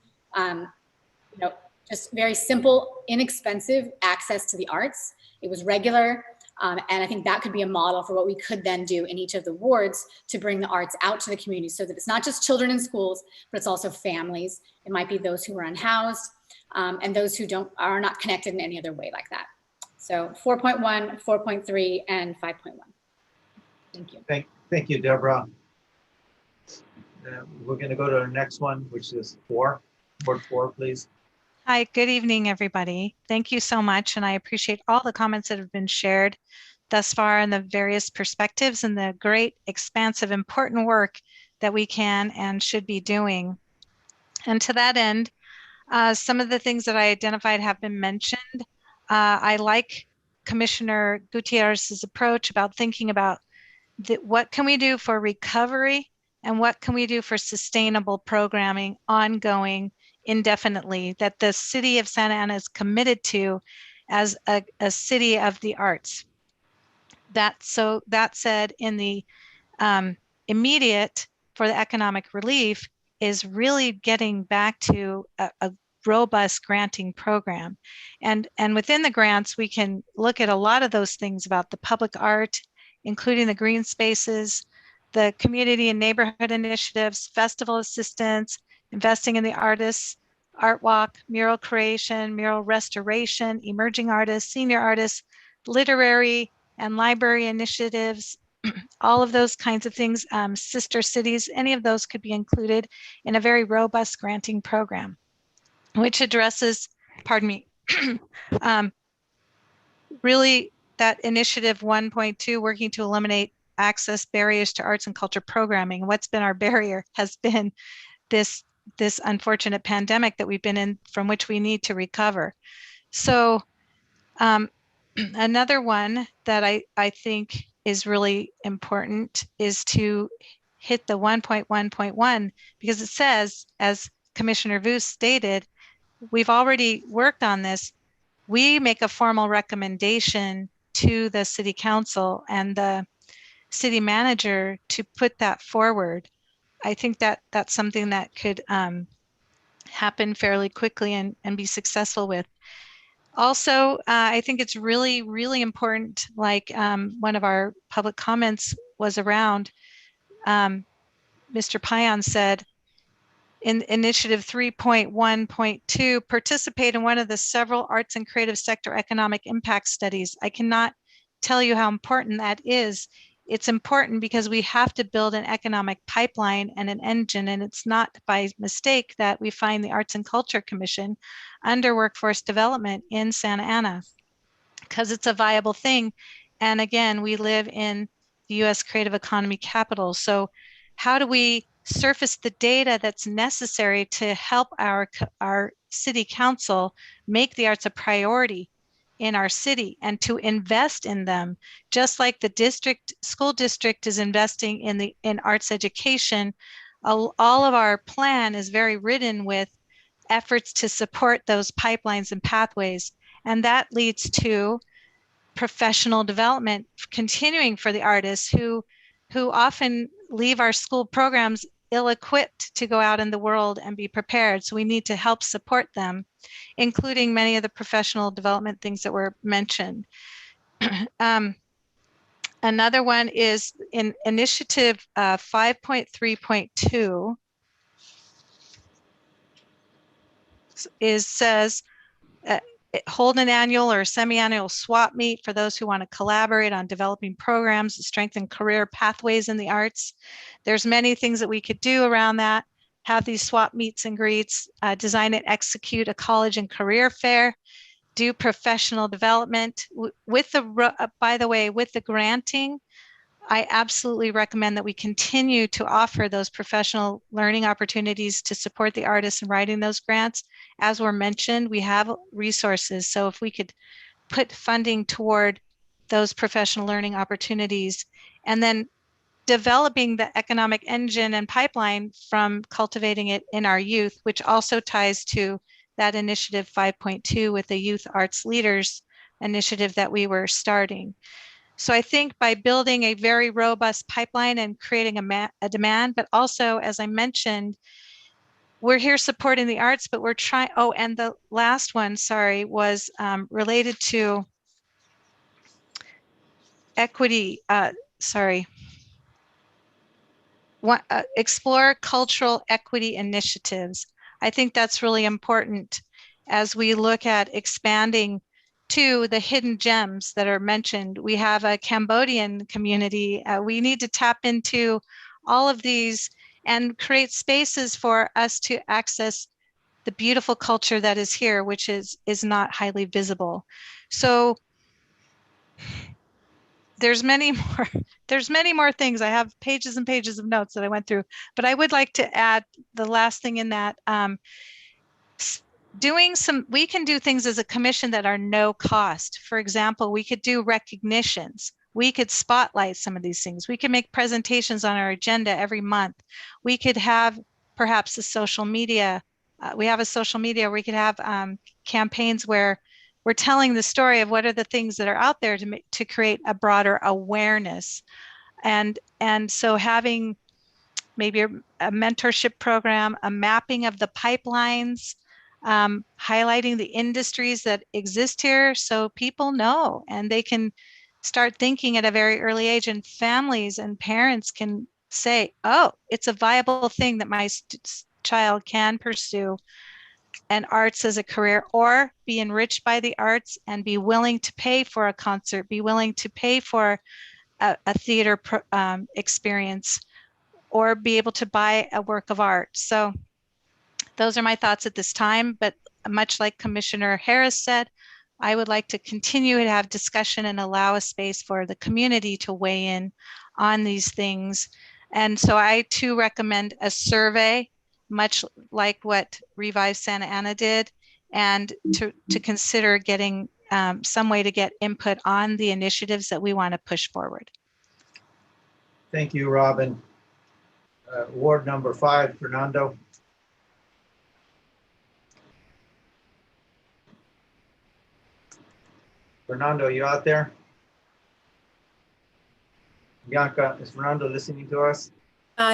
just very simple, inexpensive access to the arts. It was regular, and I think that could be a model for what we could then do in each of the wards to bring the arts out to the community, so that it's not just children in schools, but it's also families. It might be those who are unhoused, and those who are not connected in any other way like that. So 4.1, 4.3, and 5.1. Thank you. Thank you, Deborah. We're going to go to our next one, which is 4. Board 4, please. Hi, good evening, everybody. Thank you so much. And I appreciate all the comments that have been shared thus far and the various perspectives and the great, expansive, important work that we can and should be doing. And to that end, some of the things that I identified have been mentioned. I like Commissioner Gutierrez's approach about thinking about what can we do for recovery and what can we do for sustainable programming ongoing indefinitely that the city of Santa Ana is committed to as a city of the arts. That said, in the immediate for the economic relief is really getting back to a robust granting program. And within the grants, we can look at a lot of those things about the public art, including the green spaces, the community and neighborhood initiatives, festival assistance, investing in the artists, art walk, mural creation, mural restoration, emerging artists, senior artists, literary and library initiatives, all of those kinds of things, sister cities, any of those could be included in a very robust granting program, which addresses, pardon me, really that initiative 1.2, working to eliminate access barriers to arts and culture programming. What's been our barrier has been this unfortunate pandemic that we've been in, from which we need to recover. So another one that I think is really important is to hit the 1.1.1, because it says, as Commissioner Vu stated, we've already worked on this. We make a formal recommendation to the city council and the city manager to put that forward. I think that that's something that could happen fairly quickly and be successful with. Also, I think it's really, really important, like one of our public comments was around, Mr. Payan said, in initiative 3.1.2, participate in one of the several arts and creative sector economic impact studies. I cannot tell you how important that is. It's important because we have to build an economic pipeline and an engine, and it's not by mistake that we find the Arts and Culture Commission under Workforce Development in Santa Ana, because it's a viable thing. And again, we live in the US creative economy capital. So how do we surface the data that's necessary to help our city council make the arts a priority in our city and to invest in them, just like the school district is investing in arts education. All of our plan is very ridden with efforts to support those pipelines and pathways. And that leads to professional development continuing for the artists who often leave our school programs ill-equipped to go out in the world and be prepared. So we need to help support them, including many of the professional development things that were mentioned. Another one is in initiative 5.3.2 says hold an annual or semi-annual swap meet for those who want to collaborate on developing programs to strengthen career pathways in the arts. There's many things that we could do around that. Have these swap meets and greets, design and execute a college and career fair, do professional development. With the, by the way, with the granting, I absolutely recommend that we continue to offer those professional learning opportunities to support the artists in writing those grants. As were mentioned, we have resources. So if we could put funding toward those professional learning opportunities, and then developing the economic engine and pipeline from cultivating it in our youth, which also ties to that initiative 5.2 with the Youth Arts Leaders initiative that we were starting. So I think by building a very robust pipeline and creating a demand, but also, as I mentioned, we're here supporting the arts, but we're trying, oh, and the last one, sorry, was related to equity, explore cultural equity initiatives. I think that's really important as we look at expanding to the hidden gems that are mentioned. We have a Cambodian community. We need to tap into all of these and create spaces for us to access the beautiful culture that is here, which is not highly visible. So there's many more things. I have pages and pages of notes that I went through, but I would like to add the last thing in that. We can do things as a commission that are no cost. For example, we could do recognitions. We could spotlight some of these things. We could make presentations on our agenda every month. We could have perhaps a social media. We have a social media. We could have campaigns where we're telling the story of what are the things that are out there to create a broader awareness. And so having maybe a mentorship program, a mapping of the pipelines, highlighting the industries that exist here so people know and they can start thinking at a very early age, and families and parents can say, oh, it's a viable thing that my child can pursue an arts as a career or be enriched by the arts and be willing to pay for a concert, be willing to pay for a theater experience, or be able to buy a work of art. So those are my thoughts at this time, but much like Commissioner Harris said, I would like to continue to have discussion and allow a space for the community to weigh in on these things. And so I too recommend a survey, much like what Revive Santa Ana did, and to consider getting some way to get input on the initiatives that we want to push forward. Thank you, Robin. Ward number 5, Fernando. Fernando, you out there? Bianca, is Fernando listening to us?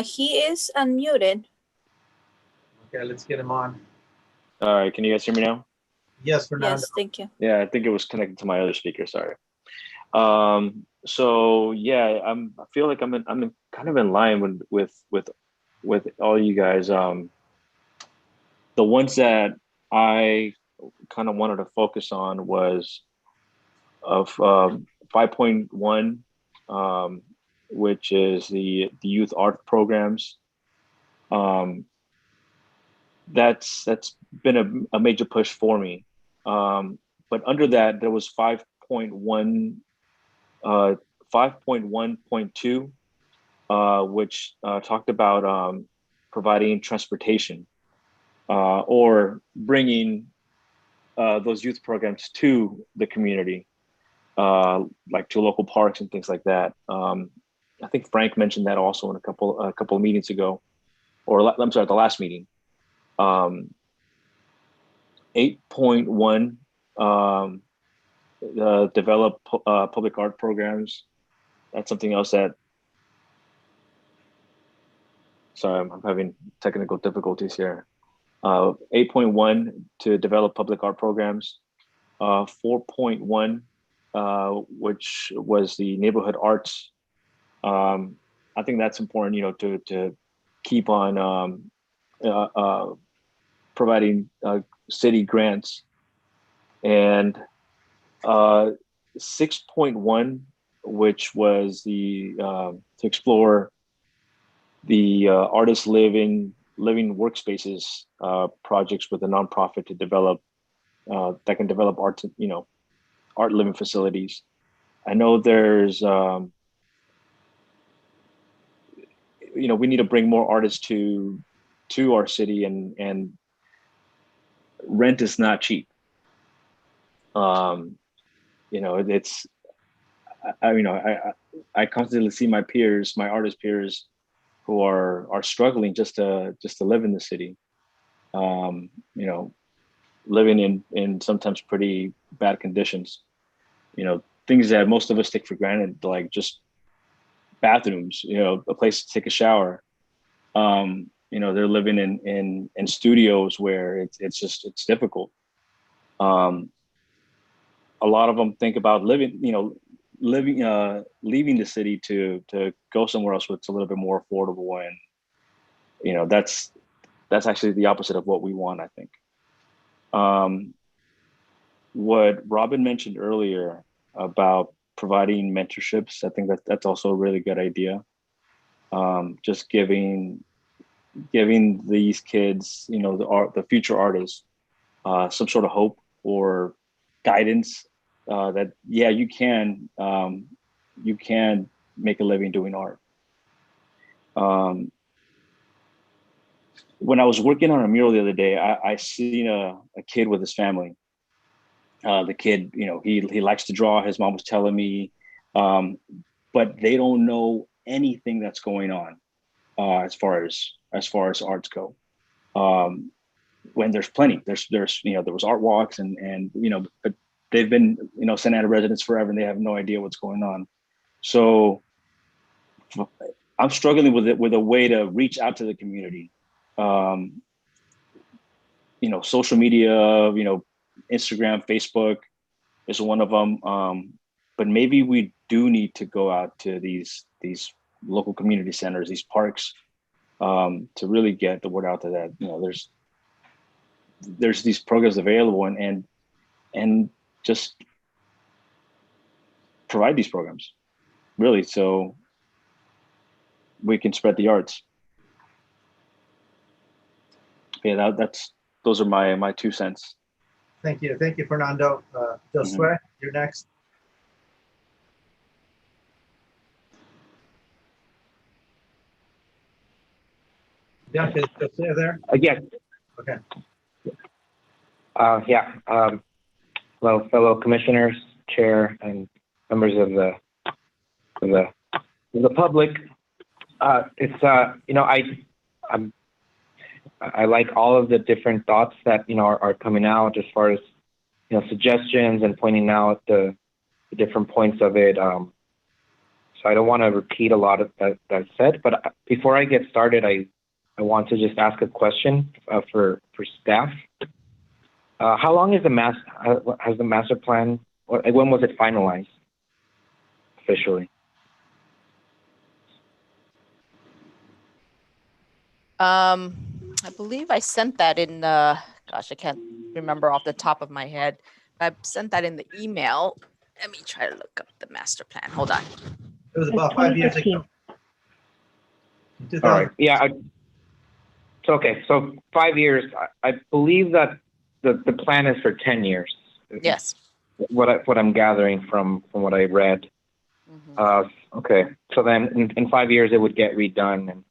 He is unmuted. Okay, let's get him on. All right, can you guys hear me now? Yes, Fernando. Yes, thank you. Yeah, I think it was connected to my other speaker. Sorry. So yeah, I feel like I'm kind of in line with all you guys. The ones that I kind of wanted to focus on was of 5.1, which is the youth art programs. That's been a major push for me. But under that, there was 5.1.2, which talked about providing transportation. or bringing those youth programs to the community, like to local parks and things like that. I think Frank mentioned that also in a couple of meetings ago, or I'm sorry, the last meeting. 8.1, develop public art programs. That's something else that, sorry, I'm having technical difficulties here. 8.1, to develop public art programs. 4.1, which was the neighborhood arts. I think that's important, you know, to keep on providing city grants. And 6.1, which was the to explore the artist living workspaces projects with a nonprofit to develop that can develop art, you know, art living facilities. I know there's you know, we need to bring more artists to our city, and rent is not cheap. You know, it's, I constantly see my peers, my artist peers, who are struggling just to live in the city. You know, living in sometimes pretty bad conditions. You know, things that most of us take for granted, like just bathrooms, you know, a place to take a shower. You know, they're living in studios where it's difficult. A lot of them think about leaving the city to go somewhere else where it's a little bit more affordable, and you know, that's actually the opposite of what we want, I think. What Robin mentioned earlier about providing mentorships, I think that's also a really good idea. Just giving these kids, you know, the future artists, some sort of hope or guidance, that yeah, you can make a living doing art. When I was working on a mural the other day, I seen a kid with his family. The kid, you know, he likes to draw. His mom was telling me, but they don't know anything that's going on as far as arts go. When there's plenty, there's you know, there was art walks and you know, but they've been, you know, Santa Ana residents forever, and they have no idea what's going on. So I'm struggling with a way to reach out to the community. You know, social media, you know, Instagram, Facebook is one of them. But maybe we do need to go out to these local community centers, these parks, to really get the word out to that, you know, there's these programs available, and just provide these programs, really, so we can spread the arts. Yeah, those are my 2 cents. Thank you, Fernando. Josue, you're next. Yeah, is Josue there? Yes. Okay. Yeah. Hello, fellow commissioners, chair, and members of the public. It's you know, I like all of the different thoughts that, you know, are coming out as far as, you know, suggestions and pointing out the different points of it. So I don't want to repeat a lot of that said, but before I get started, I want to just ask a question for staff. How long is has the master plan, when was it finalized officially? I believe I sent that in, gosh, I can't remember off the top of my head. I sent that in the email. Let me try to look up the master plan. Hold on. It was about 5 years ago. All right. Yeah. Okay. So 5 years. I believe that the plan is for 10 years. Yes. What I'm gathering from what I read. Okay. So then in 5 years it would get redone, and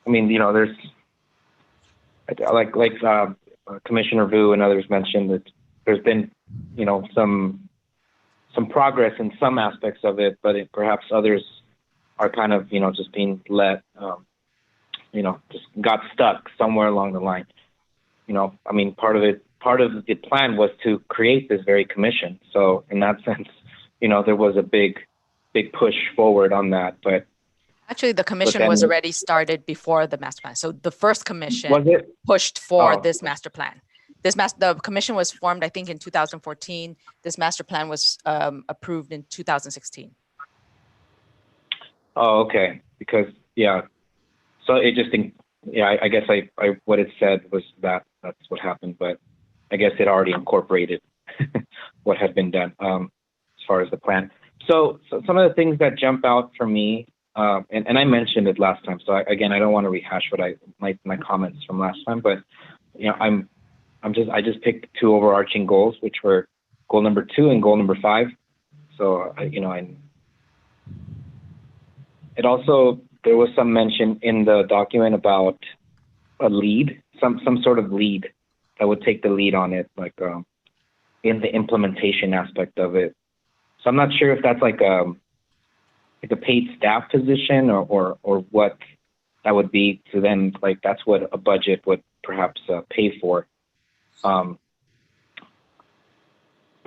I mean, you know, like Commissioner Vu and others mentioned that there's been, you know, some progress in some aspects of it, but perhaps others are kind of, you know, just being let, you know, just got stuck somewhere along the line. You know, I mean, part of the plan was to create this very commission. So in that sense, you know, there was a big push forward on that. But actually, the commission was already started before the master plan. So the first commission pushed for this master plan. The commission was formed, I think, in 2014. This master plan was approved in 2016. Oh, okay. Because yeah, so it just I guess I what it said was that's what happened, but I guess it already incorporated what had been done as far as the plan. So some of the things that jump out for me, and I mentioned it last time. So I don't want to rehash what my comments from last time, but you know, I just picked two overarching goals, which were goal number 2 and goal number 5. So you know, it also, there was some mention in the document about a lead, some sort of lead that would take the lead on it, like in the implementation aspect of it. So I'm not sure if that's like a paid staff position or what that would be to them. Like that's what a budget would perhaps pay for. So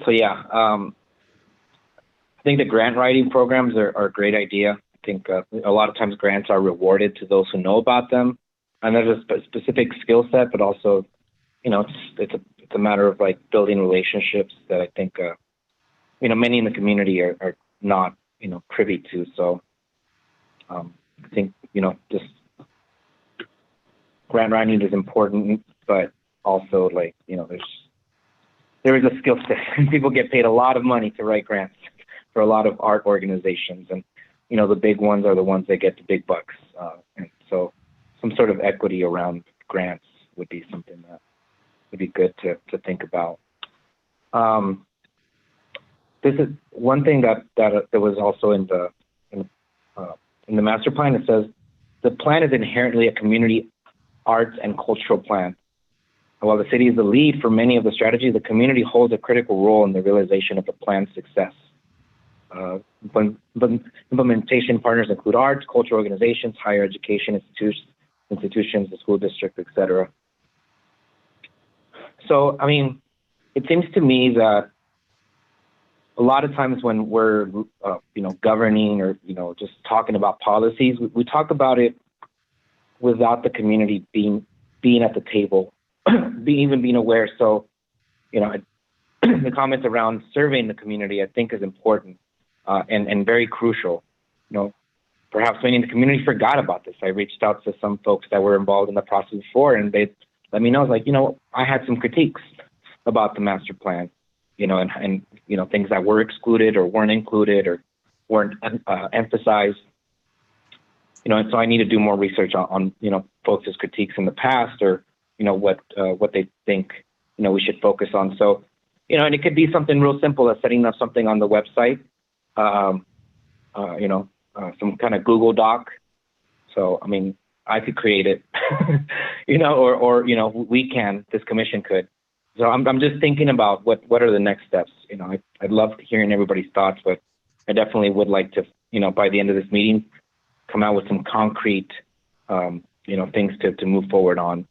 yeah, I think the grant writing programs are a great idea. I think a lot of times grants are rewarded to those who know about them, and there's a specific skill set, but also, you know, it's a matter of like building relationships that I think, you know, many in the community are not, you know, privy to. So I think, you know, just grant writing is important, but also like, you know, there is a skill set, and people get paid a lot of money to write grants for a lot of art organizations, and you know, the big ones are the ones that get the big bucks. And so some sort of equity around grants would be something that would be good to think about. This is one thing that was also in the master plan. It says the plan is inherently a community arts and cultural plan. While the city is the lead for many of the strategies, the community holds a critical role in the realization of the plan's success. Implementation partners include arts, cultural organizations, higher education institutions, the school district, etc. So, I mean, it seems to me that a lot of times when we're, you know, governing or, you know, just talking about policies, we talk about it without the community being at the table, even being aware. So, you know, the comments around surveying the community, I think, is important. And very crucial. You know, perhaps many in the community forgot about this. I reached out to some folks that were involved in the process before, and they let me know, like, you know, I had some critiques about the master plan, you know, and you know, things that were excluded or weren't included or weren't emphasized. You know, and so I need to do more research on you know, folks' critiques in the past, or you know, what they think, you know, we should focus on. So, you know, and it could be something real simple as setting up something on the website. You know, some kind of Google Doc. So, I mean, I could create it, you know, or, you know, this commission could. So I'm just thinking about what are the next steps. You know, I'd love to hearing everybody's thoughts, but I definitely would like to, you know, by the end of this meeting, come out with some concrete, you know, things to move forward on.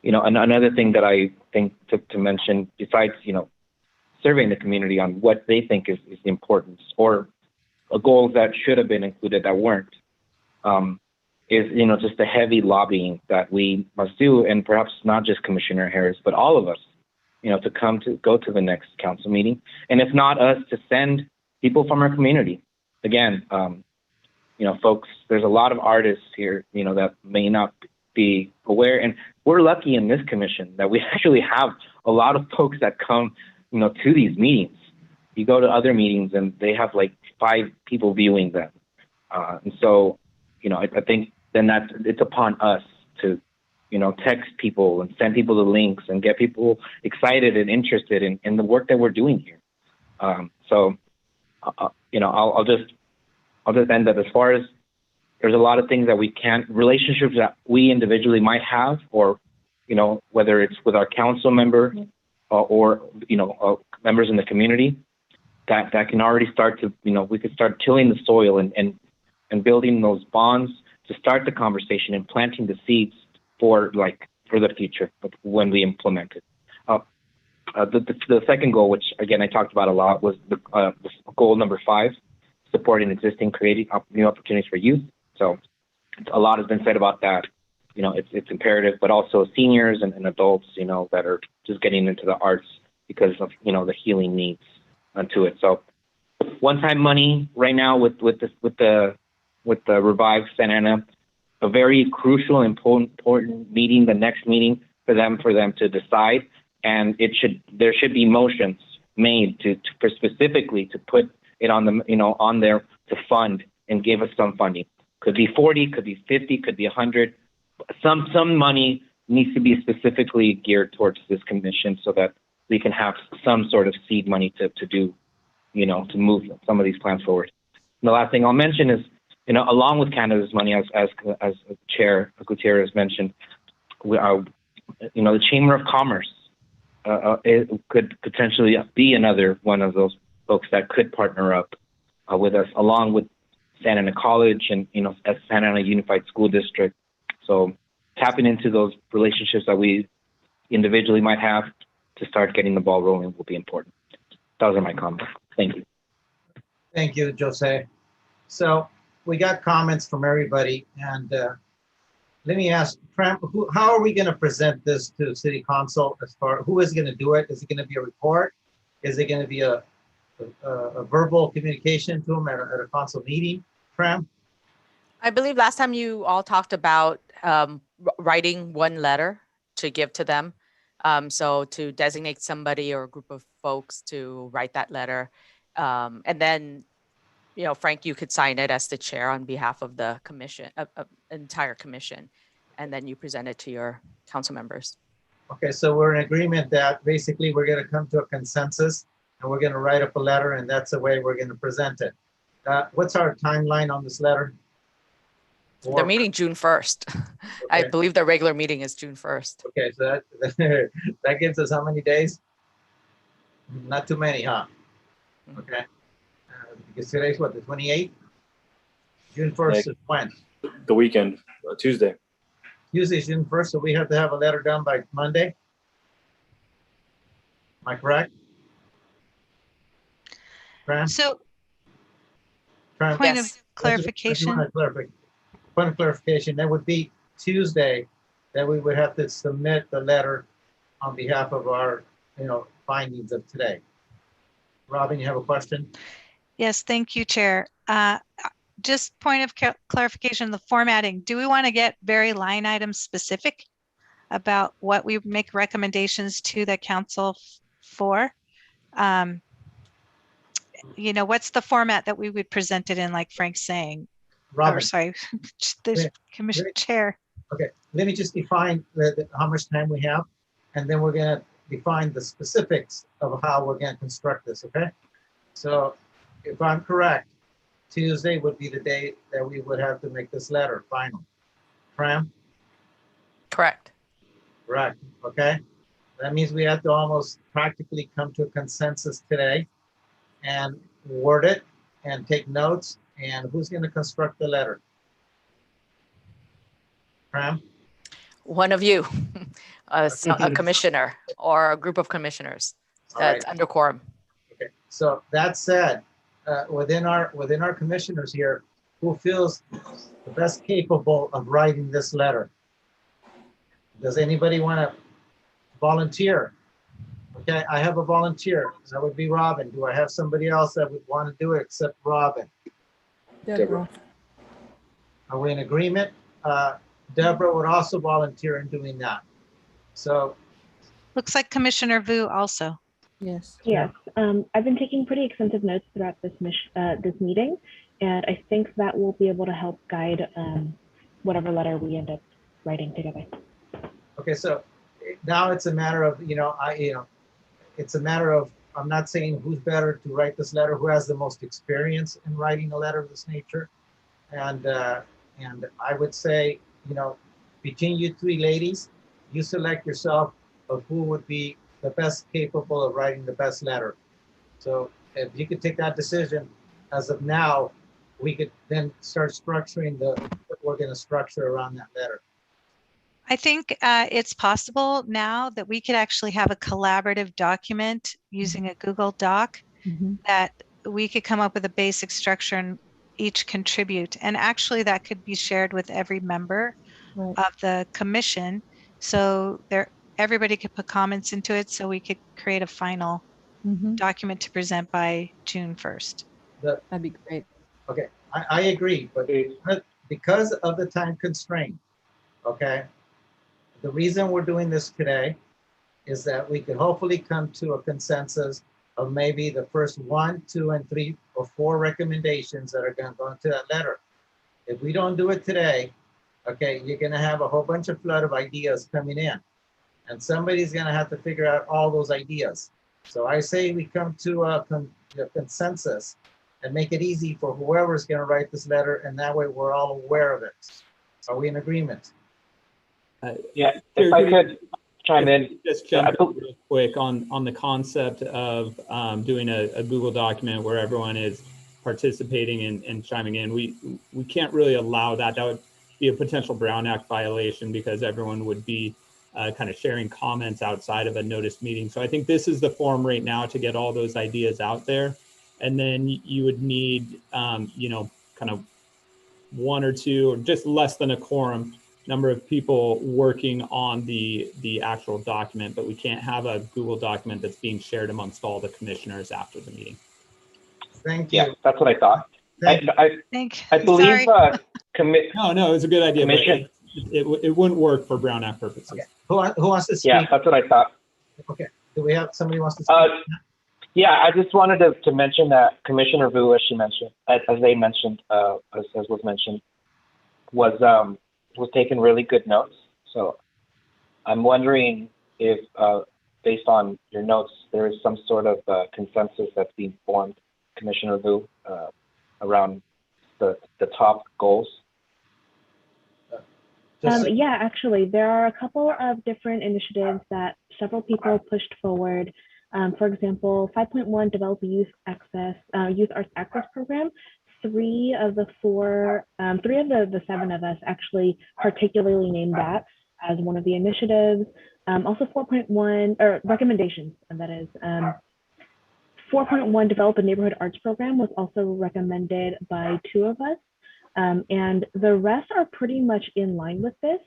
You know, and another thing that I think to mention, besides, you know, surveying the community on what they think is the importance or goals that should have been included that weren't, is, you know, just the heavy lobbying that we must do, and perhaps not just Commissioner Harris, but all of us, you know, to go to the next council meeting, and if not us, to send people from our community. Again, you know, folks, there's a lot of artists here, you know, that may not be aware, and we're lucky in this commission that we actually have a lot of folks that come, you know, to these meetings. You go to other meetings and they have like 5 people viewing them. And so, you know, I think then it's upon us to, you know, text people and send people the links and get people excited and interested in the work that we're doing here. So, you know, I'll just end that as far as there's a lot of things that we can't, relationships that we individually might have, or, you know, whether it's with our council member or, you know, members in the community, that can already start to, you know, we could start tilling the soil and building those bonds to start the conversation and planting the seeds for the future of when we implement it. The second goal, which again I talked about a lot, was the goal number 5, supporting existing, creating new opportunities for youth. So a lot has been said about that. You know, it's imperative, but also seniors and adults, you know, that are just getting into the arts because of, you know, the healing needs to it. So one-time money right now with the Revive Santa Ana, a very crucial, important meeting, the next meeting for them to decide. And there should be motions made for specifically to put it on the, you know, on there to fund and give us some funding. Could be 40, could be 50, could be 100. Some money needs to be specifically geared towards this commission so that we can have some sort of seed money to do, you know, to move some of these plans forward. And the last thing I'll mention is, you know, along with Canada's money, as Chair Gutierrez mentioned, we are, you know, the Chamber of Commerce it could potentially be another one of those folks that could partner up with us, along with Santa Ana College and, you know, as Santa Ana Unified School District. So tapping into those relationships that we individually might have to start getting the ball rolling will be important. Those are my comments. Thank you. Thank you, Jose. So we got comments from everybody, and let me ask, Tramp, how are we going to present this to City Council? As far who is going to do it? Is it going to be a report? Is it going to be a verbal communication to them at a council meeting? Tramp? I believe last time you all talked about writing one letter to give to them. So to designate somebody or a group of folks to write that letter. And then, you know, Frank, you could sign it as the chair on behalf of the commission, entire commission, and then you present it to your council members. Okay, so we're in agreement that basically we're going to come to a consensus and we're going to write up a letter, and that's the way we're going to present it. What's our timeline on this letter? They're meeting June 1st. Okay. I believe the regular meeting is June 1st. Okay, so that gives us how many days? Not too many, huh? Okay. Because today's what, the 28th? June 1st is when? The weekend, Tuesday. Tuesday, June 1st, so we have to have a letter done by Monday? Am I correct? Fran? So, Fran? point Yes. of clarification. Point of clarification, that would be Tuesday that we would have to submit the letter on behalf of our, you know, findings of today. Robin, you have a question? Yes, thank you, Chair. Just point of clarification, the formatting. Do we want to get very line item specific about what we make recommendations to the council for? You know, what's the format that we would present it in, like Frank's saying? Robin. Or, sorry, the commission chair. Okay, let me just define how much time we have, and then we're going to define the specifics of how we're going to construct this, okay? So if I'm correct, Tuesday would be the day that we would have to make this letter final. Pram? Correct. Correct, okay? That means we have to almost practically come to a consensus today and word it and take notes. And who's going to construct the letter? Pram? One of you, a commissioner or a group of commissioners that's under quorum. Okay, so that said, within our commissioners here, who feels the best capable of writing this letter? Does anybody want to volunteer? Okay, I have a volunteer. That would be Robin. Do I have somebody else that would want to do it except Robin? Deborah. Are we in agreement? Deborah would also volunteer in doing that. So. Looks like Commissioner Vu also. Yes. Yes, I've been taking pretty extensive notes throughout this meeting, and I think that will be able to help guide whatever letter we end up writing together. Okay, so now it's a matter of, it's a matter of, I'm not saying who's better to write this letter, who has the most experience in writing a letter of this nature. And And I would say, you know, between you three ladies, you select yourself of who would be the best capable of writing the best letter. So if you could take that decision as of now, we could then start structuring what we're going to structure around that letter. I think it's possible now that we could actually have a collaborative document using a Google Doc that we could come up with a basic structure and each contribute. And actually that could be shared with every member of the commission. So everybody could put comments into it so we could create a final document to present by June 1st. That'd be great. Okay, I agree, but because of the time constraint, okay, the reason we're doing this today is that we could hopefully come to a consensus of maybe the first 1, 2, and 3 or 4 recommendations that are going to go into that letter. If we don't do it today, okay, you're going to have a whole bunch of flood of ideas coming in, and somebody's going to have to figure out all those ideas. So I say we come to a consensus and make it easy for whoever's going to write this letter, and that way we're all aware of it. Are we in agreement? Yeah, if I could chime in. Just jump in real quick on the concept of doing a Google document where everyone is participating and chiming in. We can't really allow that. That would be a potential Brown Act violation because everyone would be kind of sharing comments outside of a noticed meeting. So I think this is the forum right now to get all those ideas out there. And then you would need, you know, kind of 1 or 2 or just less than a quorum number of people working on the actual document, but we can't have a Google document that's being shared amongst all the commissioners after the meeting. Thank you. Yeah, that's what I thought. I believe No, it's a good idea, commission. but it wouldn't work for Brown Act purposes. Okay. Who wants to speak? Yeah, that's what I thought. Okay. Do we have somebody who wants to speak? Yeah, I just wanted to mention that Commissioner Vu, as she mentioned, as they mentioned, as was mentioned, was taking really good notes. So I'm wondering if, based on your notes, there is some sort of consensus that's being formed, Commissioner Vu, around the top goals. Yeah, actually, there are a couple of different initiatives that several people pushed forward. For example, 5.1, develop a youth arts access program. 3 of the 7 of us actually particularly named that as one of the initiatives. Also 4.1, or recommendations, and that is 4.1, develop a neighborhood arts program was also recommended by 2 of us. And the rest are pretty much in line with this.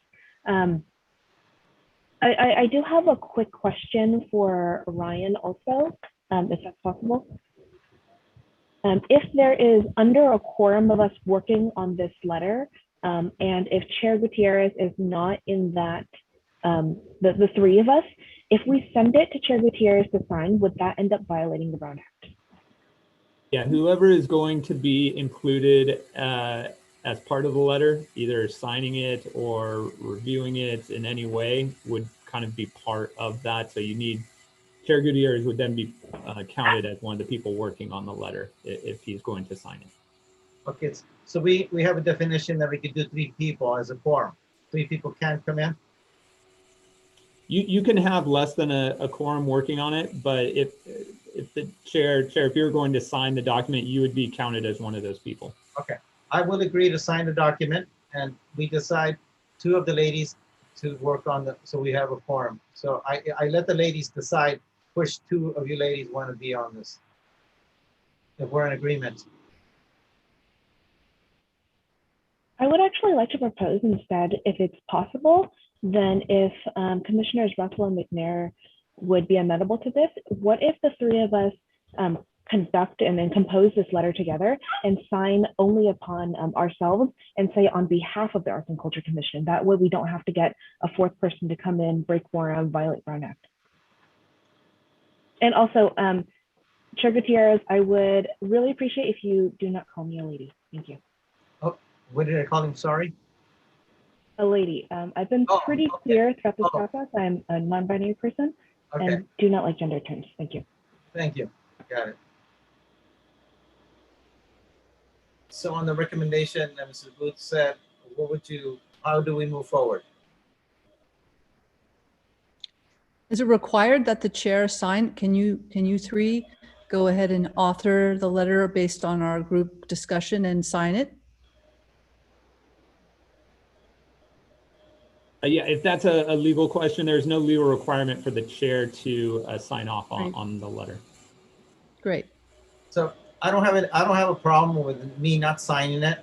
I do have a quick question for Ryan also, if that's possible. If there is under a quorum of us working on this letter, and if Chair Gutierrez is not in that, the 3 of us, if we send it to Chair Gutierrez to sign, would that end up violating the Brown Act? Yeah, whoever is going to be included as part of the letter, either signing it or reviewing it in any way, would kind of be part of that. So you need, Chair Gutierrez would then be counted as one of the people working on the letter if he's going to sign it. Okay, so we have a definition that we could do 3 people as a quorum. 3 people can come in? You can have less than a quorum working on it, but if the chair, if you're going to sign the document, you would be counted as one of those people. Okay, I will agree to sign the document, and we decide 2 of the ladies to work on so we have a quorum. So I let the ladies decide which 2 of you ladies want to be on this, if we're in agreement. I would actually like to propose instead, if it's possible, then if Commissioners Russell and McNair would be amenable to this, what if the 3 of us conduct and then compose this letter together and sign only upon ourselves and say on behalf of the Arts and Culture Commission? That way we don't have to get a 4th person to come in, break quorum, violate Brown Act. And also, Chair Gutierrez, I would really appreciate if you do not call me a lady. Thank you. Oh, what did I call him? Sorry? A lady. I've been pretty clear throughout this process. I'm a non-binary person and do not like gender terms. Thank you. Thank you. Got it. So on the recommendation that Mrs. Booth said, how do we move forward? Is it required that the chair sign? Can you three go ahead and author the letter based on our group discussion and sign it? Yeah, if that's a legal question, there's no legal requirement for the chair to sign off on the letter. Great. So I don't have a problem with me not signing it.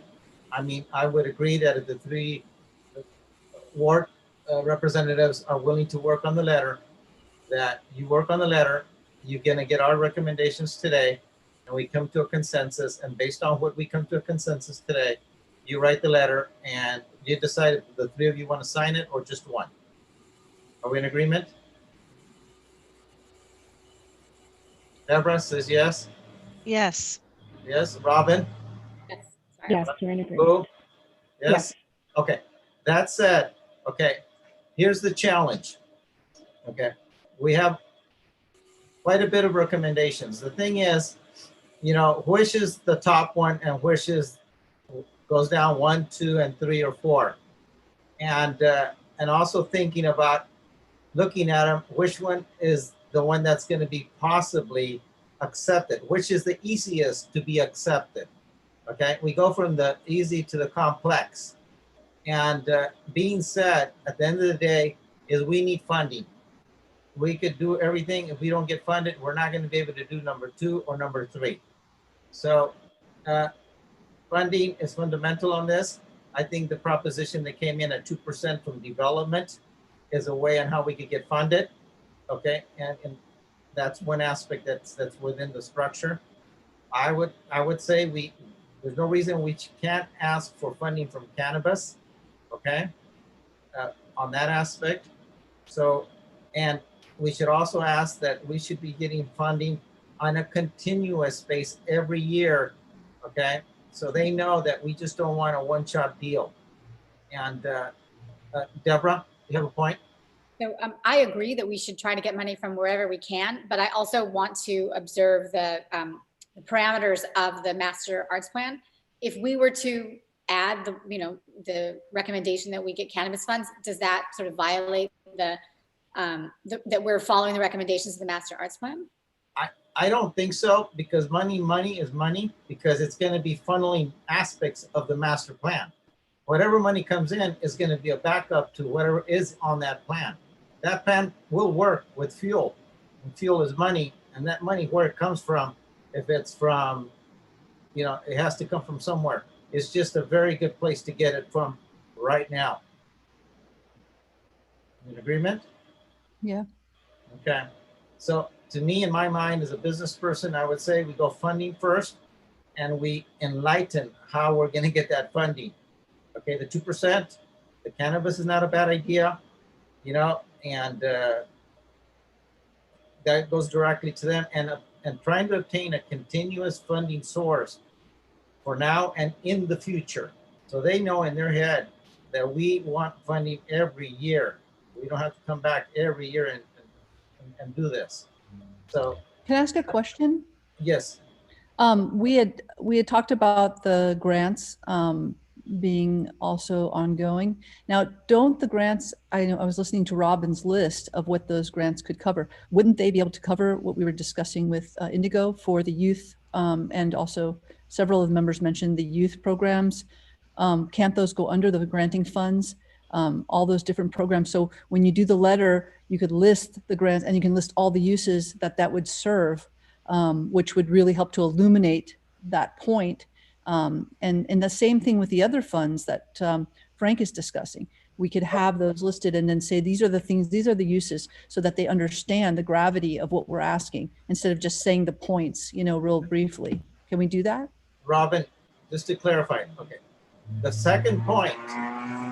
I mean, I would agree that if the three ward representatives are willing to work on the letter, that you work on the letter, you're gonna get our recommendations today, and we come to a consensus, and based on what we come to a consensus today, you write the letter and you decide if the three of you want to sign it or just one. Are we in agreement? Deborah says yes. Yes. Yes. Robin? Yes. Sorry. Yes, we're in agreement. Boo? Yes? Okay. That said, okay, here's the challenge. Okay. We have quite a bit of recommendations. The thing is, you know, which is the top one and which is goes down 1, 2, and 3 or 4. And also thinking about looking at them, which one is the one that's going to be possibly accepted, which is the easiest to be accepted. Okay, we go from the easy to the complex. And being said, at the end of the day, is we need funding. We could do everything. If we don't get funded, we're not going to be able to do number 2 or number 3. So funding is fundamental on this. I think the proposition that came in at 2% from development is a way on how we could get funded. Okay, and that's one aspect that's within the structure. I would say there's no reason we can't ask for funding from cannabis. Okay, on that aspect. So, and we should also ask that we should be getting funding on a continuous basis every year. Okay, so they know that we just don't want a one-shot deal. And Deborah, you have a point? So I agree that we should try to get money from wherever we can, but I also want to observe the parameters of the Master Arts Plan. If we were to add the recommendation that we get cannabis funds, does that sort of violate that we're following the recommendations of the Master Arts Plan? I don't think so, because money is money, because it's going to be funneling aspects of the master plan. Whatever money comes in is going to be a backup to whatever is on that plan. That plan will work with fuel. And fuel is money, and that money, where it comes from, if it's from, it has to come from somewhere. It's just a very good place to get it from right now. In agreement? Yeah. Okay. So to me, in my mind, as a business person, I would say we go funding first, and we enlighten how we're going to get that funding. Okay, the 2%, the cannabis is not a bad idea, and that goes directly to them, and trying to obtain a continuous funding source for now and in the future. So they know in their head that we want funding every year. We don't have to come back every year and do this. So can I ask a question? Yes. We had talked about the grants being also ongoing. Now, don't the grants, I know I was listening to Robin's list of what those grants could cover. Wouldn't they be able to cover what we were discussing with Indigo for the youth? And also several of the members mentioned the youth programs. Can't those go under the granting funds? All those different programs. So when you do the letter, you could list the grants and you can list all the uses that would serve, which would really help to illuminate that point. And the same thing with the other funds that Frank is discussing. We could have those listed and then say, these are the things, these are the uses, so that they understand the gravity of what we're asking instead of just saying the points, real briefly. Can we do that? Robin, just to clarify, okay. The second point,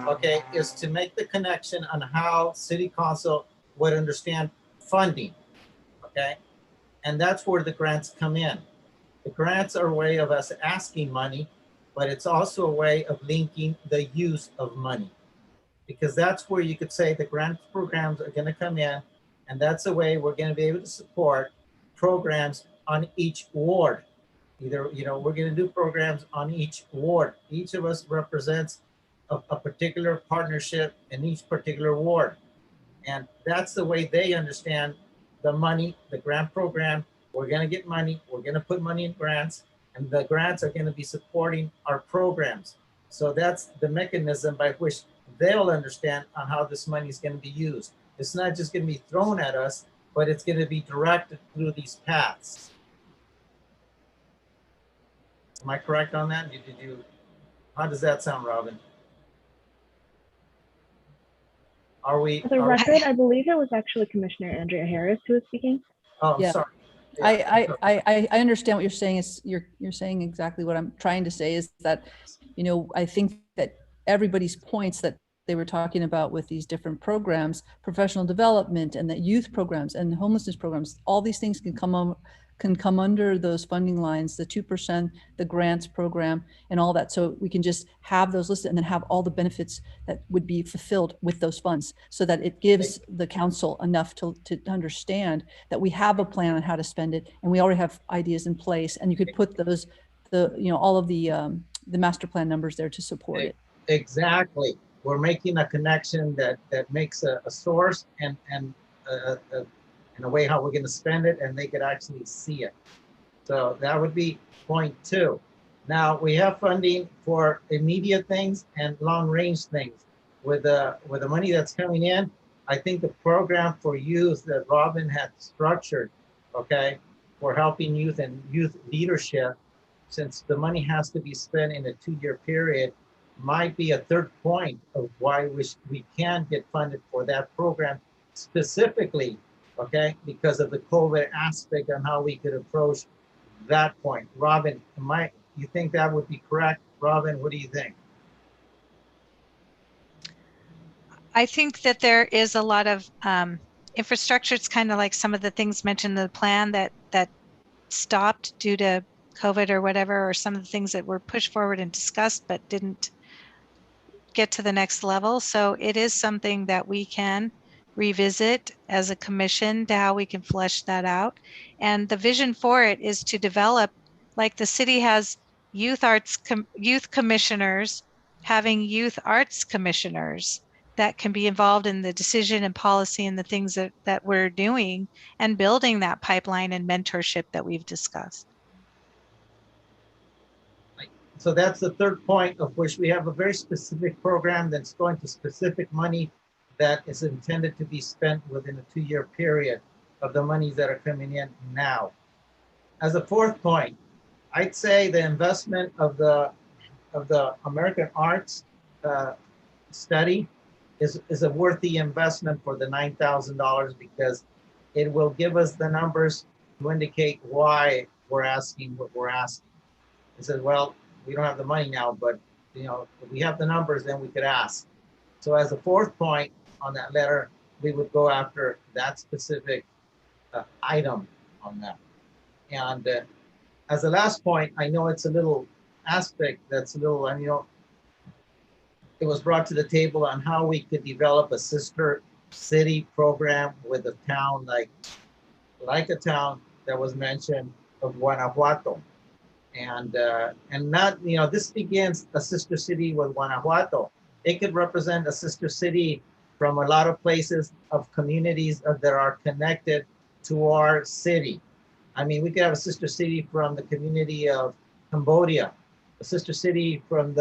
okay, is to make the connection on how City Council would understand funding, okay? And that's where the grants come in. The grants are a way of us asking money, but it's also a way of linking the use of money, because that's where you could say the grant programs are going to come in, and that's the way we're going to be able to support programs on each ward. Either, we're going to do programs on each ward. Each of us represents a particular partnership in each particular ward. And that's the way they understand the money, the grant program. We're going to get money. We're going to put money in grants, and the grants are going to be supporting our programs. So that's the mechanism by which they'll understand on how this money is going to be used. It's not just going to be thrown at us, but it's going to be directed through these paths. Am I correct on that? How does that sound, Robin? Are we? For the record, I believe it was actually Commissioner Andrea Harris who was speaking. Oh, Yeah. sorry. Yeah. I understand what you're saying. Is you're saying exactly what I'm trying to say is that, you know, I think that everybody's points that they were talking about with these different programs, professional development and the youth programs and homelessness programs, all these things can come under those funding lines, the 2%, the grants program and all that. So we can just have those listed and then have all the benefits that would be fulfilled with those funds, so that it gives the council enough to understand that we have a plan on how to spend it and we already have ideas in place, and you could put those, all of the master plan numbers there to support it. Exactly. We're making a connection that makes a source and in a way how we're going to spend it, and they could actually see it. So that would be point 2. Now we have funding for immediate things and long range things. With the money that's coming in, I think the program for youth that Robin had structured, okay, for helping youth and youth leadership, since the money has to be spent in a 2-year period, might be a third point of why we can get funded for that program specifically, okay, because of the COVID aspect and how we could approach that point. Robin, you think that would be correct? Robin, what do you think? I think that there is a lot of infrastructure. It's kind of like some of the things mentioned in the plan that stopped due to COVID or whatever, or some of the things that were pushed forward and discussed but didn't get to the next level. So it is something that we can revisit as a commission to how we can flesh that out. And the vision for it is to develop, like the city has youth commissioners, having youth arts commissioners that can be involved in the decision and policy and the things that we're doing, and building that pipeline and mentorship that we've discussed. So that's the third point, of which we have a very specific program that's going to specific money that is intended to be spent within a 2-year period of the monies that are coming in now. As a fourth point, I'd say the investment of the American arts study is a worthy investment for the $9,000, because it will give us the numbers to indicate why we're asking what we're asking. It says, well, we don't have the money now, but if we have the numbers, then we could ask. So as a fourth point on that letter, we would go after that specific item on that. And as a last point, I know it's a little aspect that's a little, it was brought to the table on how we could develop a sister city program with a town like a town that was mentioned of Guanajuato. And not, this begins a sister city with Guanajuato. It could represent a sister city from a lot of places of communities that are connected to our city. I mean, we could have a sister city from the community of Cambodia, a sister city from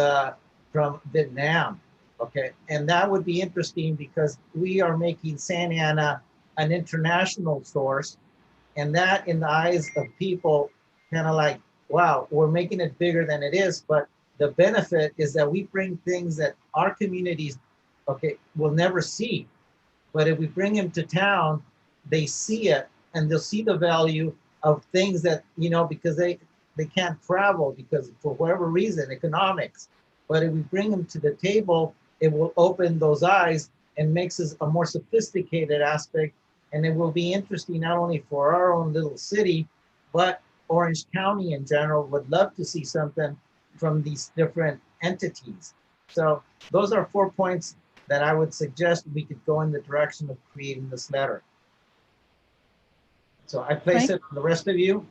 Vietnam, okay? And that would be interesting, because we are making Santa Ana an international source, and that in the eyes of people, kind of like, wow, we're making it bigger than it is. But the benefit is that we bring things that our communities, okay, will never see. But if we bring them to town, they see it, and they'll see the value of things that, because they can't travel because for whatever reason, economics. But if we bring them to the table, it will open those eyes and makes us a more sophisticated aspect. And it will be interesting not only for our own little city, but Orange County in general would love to see something from these different entities. So those are 4 points that I would suggest we could go in the direction of creating this letter. So I place Frank? it on the rest of you.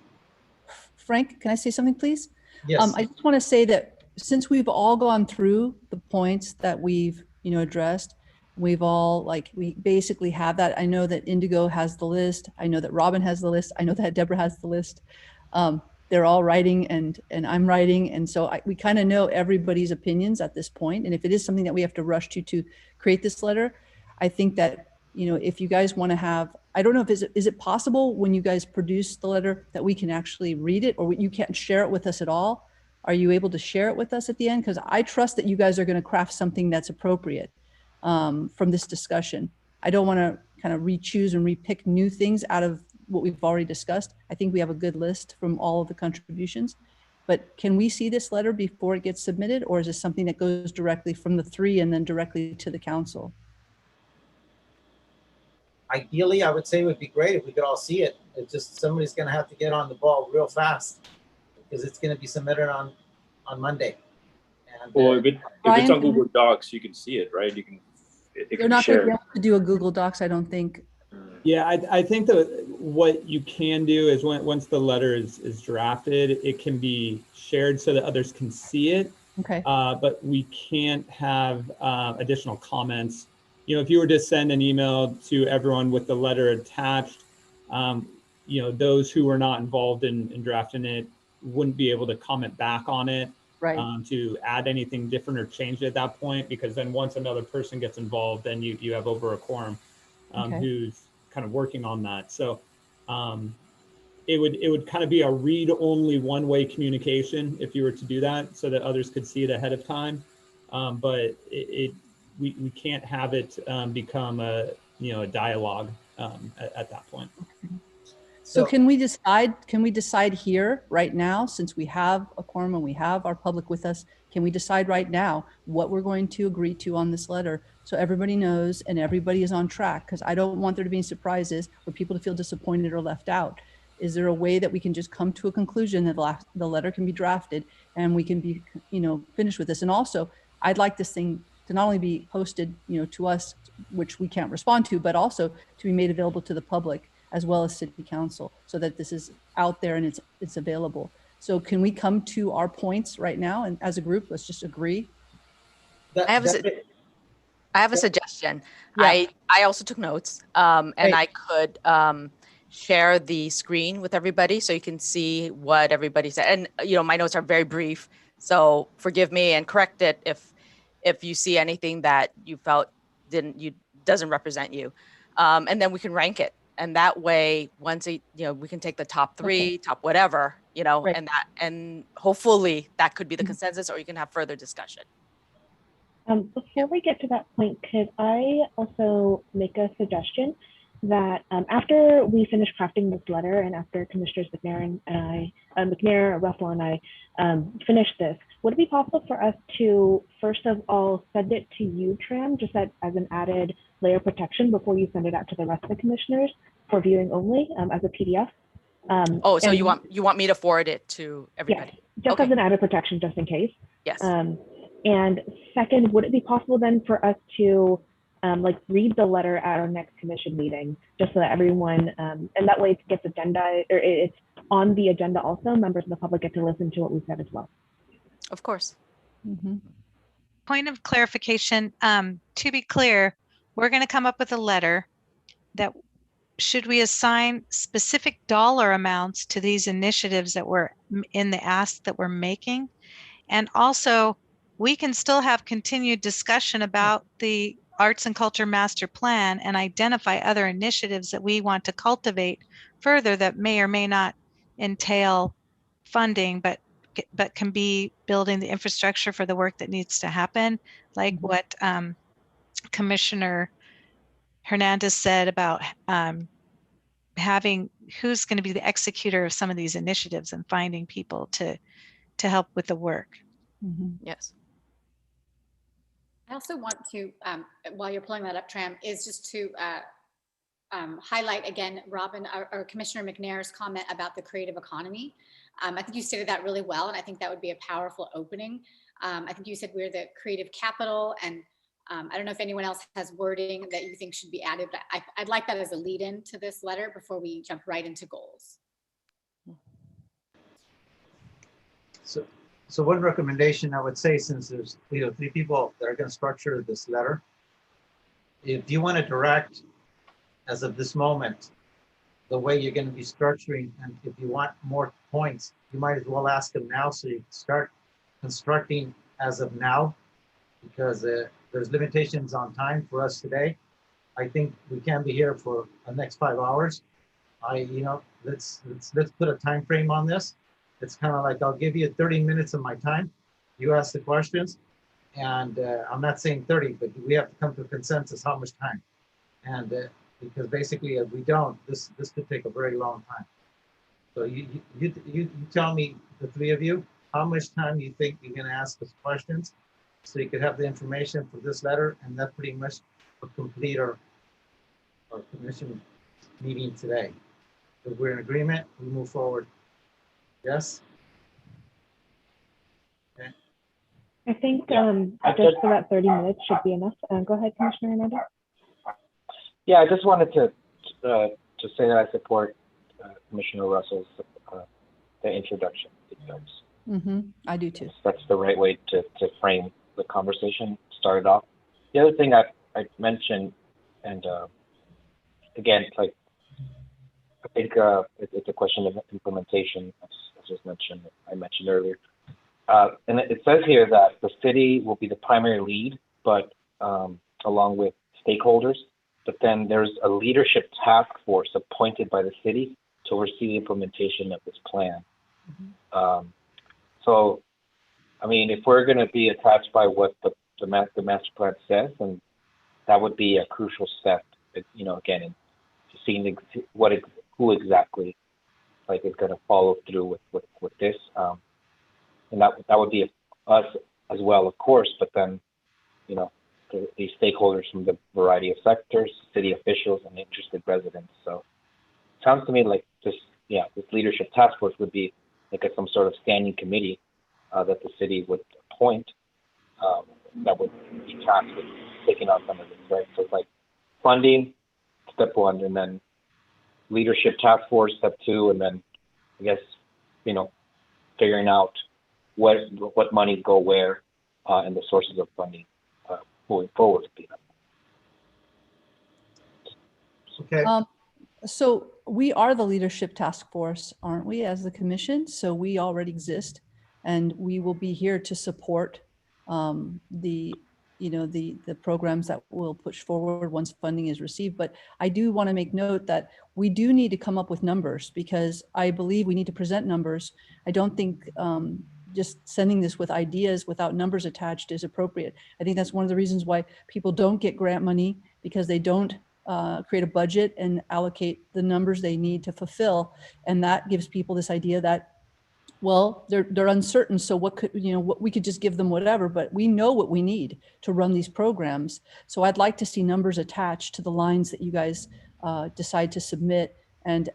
Frank, can I say something, please? Yes. I just want to say that since we've all gone through the points that we've, addressed, we've all we basically have that. I know that Indigo has the list. I know that Robin has the list. I know that Deborah has the list. They're all writing and I'm writing. And so we kind of know everybody's opinions at this point. And if it is something that we have to rush to create this letter, I think that, if you guys want to have, I don't know if, is it possible when you guys produce the letter that we can actually read it, or you can't share it with us at all? Are you able to share it with us at the end? Because I trust that you guys are going to craft something that's appropriate from this discussion. I don't want to kind of re-choose and re-pick new things out of what we've already discussed. I think we have a good list from all of the contributions. But can we see this letter before it gets submitted, or is this something that goes directly from the three and then directly to the council? Ideally, I would say it would be great if we could all see it. It's just somebody's going to have to get on the ball real fast because it's going to be submitted on Monday. And, well, if it's on Google Docs, you can see it, right? You can. They're not going to be able to do a Google Docs, I don't think. Yeah, I think that what you can do is once the letter is drafted, it can be shared so that others can see it. Okay. But we can't have additional comments. If you were to send an email to everyone with the letter attached, those who were not involved in drafting it wouldn't be able to comment back on it, right? To add anything different or change it at that point, because then once another person gets involved, then you have over a quorum who's kind of working on that. So it would kind of be a read-only one-way communication if you were to do that, so that others could see it ahead of time. But we can't have it become a dialogue at that point. So can we decide here right now, since we have a quorum and we have our public with us, can we decide right now what we're going to agree to on this letter so everybody knows and everybody is on track? Because I don't want there to be any surprises or people to feel disappointed or left out. Is there a way that we can just come to a conclusion that the letter can be drafted and we can be, finished with this? And also, I'd like this thing to not only be posted, to us, which we can't respond to, but also to be made available to the public as well as city council, so that this is out there and it's available. So can we come to our points right now, and as a group, let's just agree? I have a suggestion. Yeah. I also took notes, and I could share the screen with everybody so you can see what everybody said. And my notes are very brief, so forgive me and correct it if you see anything that you felt doesn't represent you, and then we can rank it. And that way, once we can take the top three, top whatever, Right. and hopefully that could be the consensus, or you can have further discussion. Before we get to that point, could I also make a suggestion that after we finish crafting this letter and after Commissioners McNair, Russell, and I finish this, would it be possible for us to first of all send it to you, Tram, just as an added layer of protection before you send it out to the rest of the commissioners for viewing only as a PDF? So you want me to forward it to everybody? Yes, just as an added protection, just in case. Yes. And second, would it be possible then for us to read the letter at our next commission meeting, just so that everyone, and that way it gets agenda, or it's on the agenda also, members of the public get to listen to what we said as well. Of course. Mm-hmm. Point of clarification, to be clear, we're going to come up with a letter that should we assign specific dollar amounts to these initiatives that were in the ask that we're making. And also we can still have continued discussion about the Arts and Culture Master Plan and identify other initiatives that we want to cultivate further that may or may not entail funding, but can be building the infrastructure for the work that needs to happen, like what Commissioner Hernandez said about having who's going to be the executor of some of these initiatives and finding people to help with the work. Mm-hmm. Yes. I also want to, while you're pulling that up, Tram, is just to highlight again, Robin, or Commissioner McNair's comment about the creative economy. I think you stated that really well, and I think that would be a powerful opening. I think you said we're the creative capital, and I don't know if anyone else has wording that you think should be added, but I'd like that as a lead-in to this letter before we jump right into goals. So one recommendation I would say, since there's 3 people that are going to structure this letter, if you want to direct, as of this moment, the way you're going to be structuring, and if you want more points, you might as well ask them now so you can start constructing as of now, because there's limitations on time for us today. I think we can't be here for the next 5 hours. Let's put a time frame on this. It's kind of like, I'll give you 30 minutes of my time. You ask the questions, and I'm not saying 30, but we have to come to a consensus how much time. And because basically, if we don't, this could take a very long time. So you tell me, the 3 of you, how much time you think you're going to ask us questions, so you could have the information for this letter, and that pretty much will complete our commission meeting today. If we're in agreement, we move forward. Yes? Okay. I think Yeah. just for that 30 minutes should be enough. Go ahead, Commissioner Hernandez. Yeah, I just wanted to say that I support Commissioner Russell's the introduction. I do too. That's the right way to frame the conversation. Started off. The other thing I mentioned, and again, like, I think it's a question of implementation, as I mentioned earlier. And it says here that the city will be the primary lead, but along with stakeholders. But then there's a leadership task force appointed by the city to oversee the implementation of this plan. So, I mean, if we're going to be attached by what the master plan says, then that would be a crucial step. Again, in seeing who exactly is going to follow through with this, and that would be us as well, of course. But then, the stakeholders from the variety of sectors, city officials, and interested residents. So, it sounds to me like this leadership task force would be like some sort of standing committee that the city would appoint that would be tasked with taking on some of this, right? So it's like funding, step 1, and then leadership task force, step 2, and then I guess, figuring out what monies go where and the sources of funding moving forward. Okay. So we are the leadership task force, aren't we, as the commission? So we already exist, and we will be here to support the programs that we'll push forward once funding is received. But I do want to make note that we do need to come up with numbers, because I believe we need to present numbers. I don't think just sending this with ideas without numbers attached is appropriate. I think that's one of the reasons why people don't get grant money, because they don't create a budget and allocate the numbers they need to fulfill. And that gives people this idea that, well, they're uncertain. So what we could just give them whatever, but we know what we need to run these programs. So I'd like to see numbers attached to the lines that you guys decide to submit. And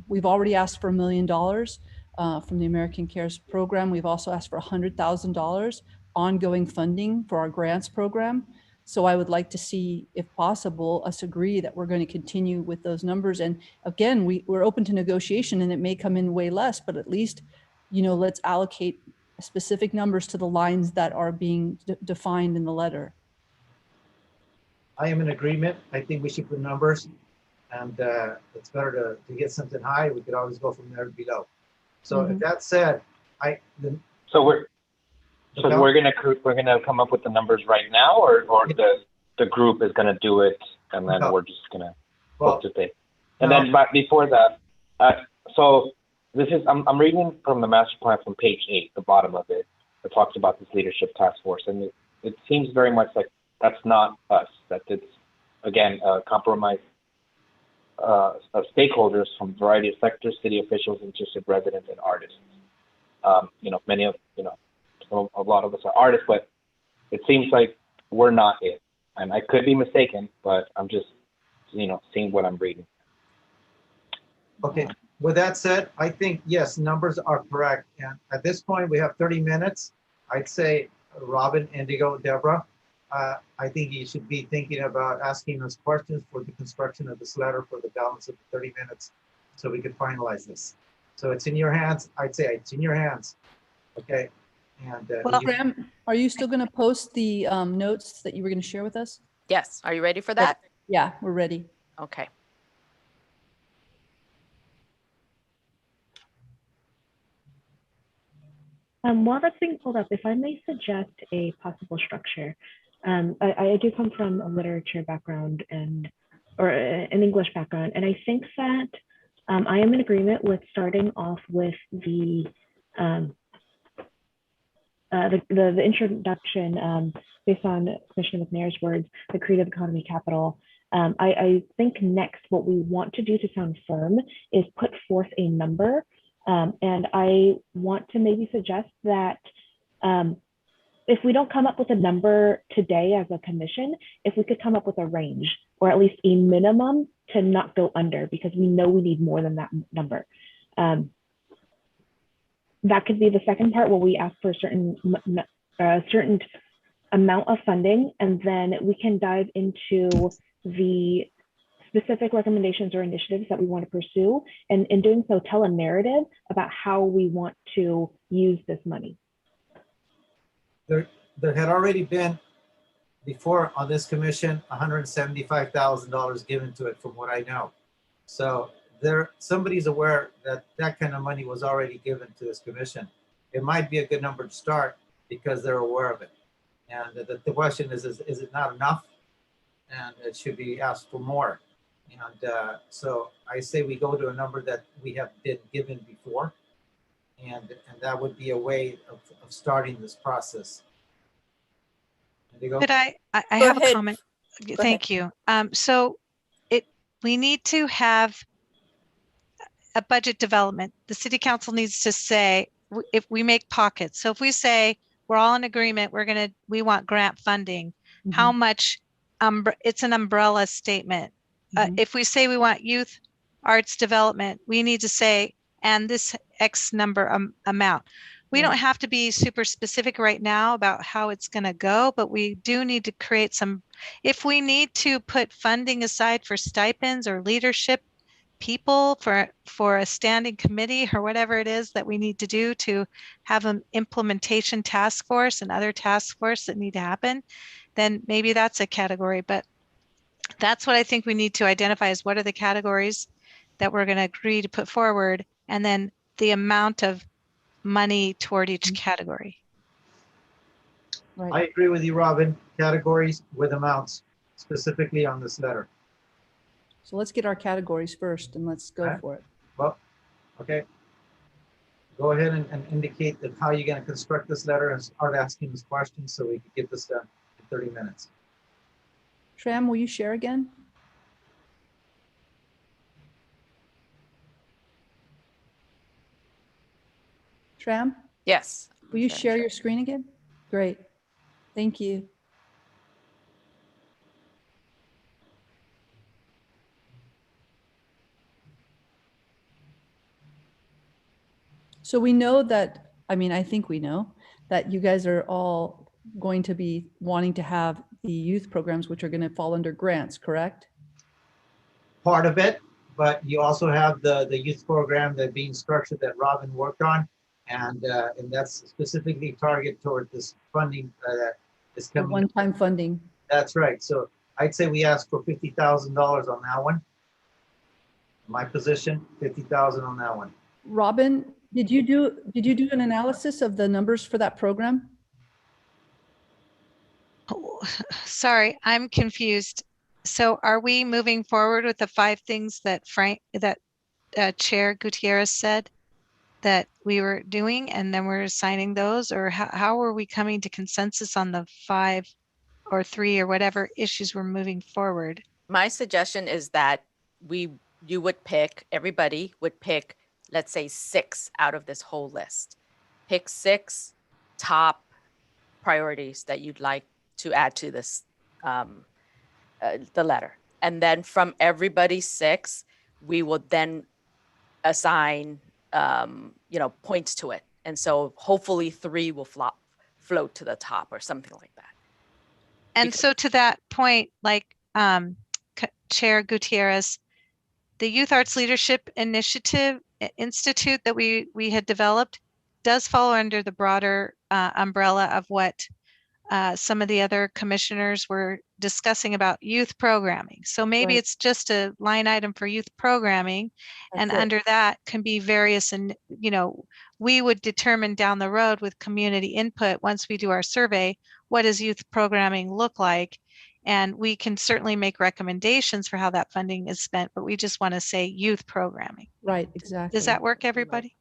we've already asked for $1 million from the American Cares program. We've also asked for $100,000 ongoing funding for our grants program. So I would like to see, if possible, us agree that we're going to continue with those numbers. And again, we're open to negotiation, and it may come in way less, but at least, let's allocate specific numbers to the lines that are being defined in the letter. I am in agreement. I think we should put numbers, and it's better to get something high. We could always go from there below. So if that said, we're gonna come up with the numbers right now, or the group is gonna do it, and then we're just gonna hope to pay. And then, but before that, so this is I'm reading from the master plan from page 8, the bottom of it. It talks about this leadership task force, and it seems very much like that's not us. That it's again a compromise of stakeholders from a variety of sectors, city officials, interested residents, and artists. Many of a lot of us are artists, but it seems like we're not it. And I could be mistaken, but I'm just, seeing what I'm reading. Okay. With that said, I think, yes, numbers are correct. And at this point, we have 30 minutes. I'd say, Robin, Indigo, Deborah, I think you should be thinking about asking us questions for the construction of this letter for the balance of the 30 minutes so we can finalize this. So it's in your hands. I'd say it's in your hands. Okay. And Well, Graham, are you still going to post the notes that you were going to share with us? Yes. Are you ready for that? Yeah, we're ready. Okay. While that's being pulled up, if I may suggest a possible structure, I do come from a literature background or an English background, and I think that I am in agreement with starting off with the introduction based on Commissioner McNair's words, the creative economy capital. I think next what we want to do to sound firm is put forth a number. And I want to maybe suggest that if we don't come up with a number today as a commission, if we could come up with a range or at least a minimum to not go under, because we know we need more than that number. That could be the second part where we ask for a certain amount of funding, and then we can dive into the specific recommendations or initiatives that we want to pursue, and in doing so, tell a narrative about how we want to use this money. There had already been, before on this commission, $175,000 given to it from what I know. So somebody's aware that that kind of money was already given to this commission. It might be a good number to start because they're aware of it. And the question is it not enough? And it should be asked for more. And so I say we go to a number that we have been given before. And that would be a way of starting this process. Could I have a comment? Thank you. So we need to have a budget development. The city council needs to say, if we make pockets. So if we say we're all in agreement, we want grant funding, how much, it's an umbrella statement. If we say we want youth arts development, we need to say, and this X number amount. We don't have to be super specific right now about how it's going to go, but we do need to create some, if we need to put funding aside for stipends or leadership people for a standing committee or whatever it is that we need to do to have an implementation task force and other task force that need to happen, then maybe that's a category. But that's what I think we need to identify as what are the categories that we're going to agree to put forward, and then the amount of money toward each category. Right. I agree with you, Robin. Categories with amounts, specifically on this letter. So let's get our categories first and let's go for it. Well, okay. Go ahead and indicate that how you're going to construct this letter and start asking us questions so we can get this done in 30 minutes. Tram, will you share again? Tram? Yes. Will you share your screen again? Great. Thank you. So we know that, I think we know that you guys are all going to be wanting to have the youth programs, which are going to fall under grants, correct? Part of it, but you also have the youth program that being structured that Robin worked on. And that's specifically targeted toward this funding that is coming. One-time funding. That's right. So I'd say we asked for $50,000 on that one. My position, 50,000 on that one. Robin, did you do an analysis of the numbers for that program? Oh, sorry, I'm confused. So are we moving forward with the 5 things that Chair Gutierrez said that we were doing, and then we're assigning those, or how are we coming to consensus on the 5 or 3 or whatever issues we're moving forward? My suggestion is that everybody would pick, let's say 6 out of this whole list. Pick 6 top priorities that you'd like to add to this, the letter. And then from everybody 6, we will then assign points to it. And so hopefully 3 will float to the top or something like that. And so to that point, like Chair Gutierrez, the Youth Arts Leadership Initiative Institute that we had developed does fall under the broader umbrella of what some of the other commissioners were discussing about youth programming. So maybe Right. it's just a line item for youth programming, and That's it. under that can be various, and we would determine down the road with community input, once we do our survey, what does youth programming look like? And we can certainly make recommendations for how that funding is spent, but we just want to say youth programming. Right, exactly. Does that work, everybody?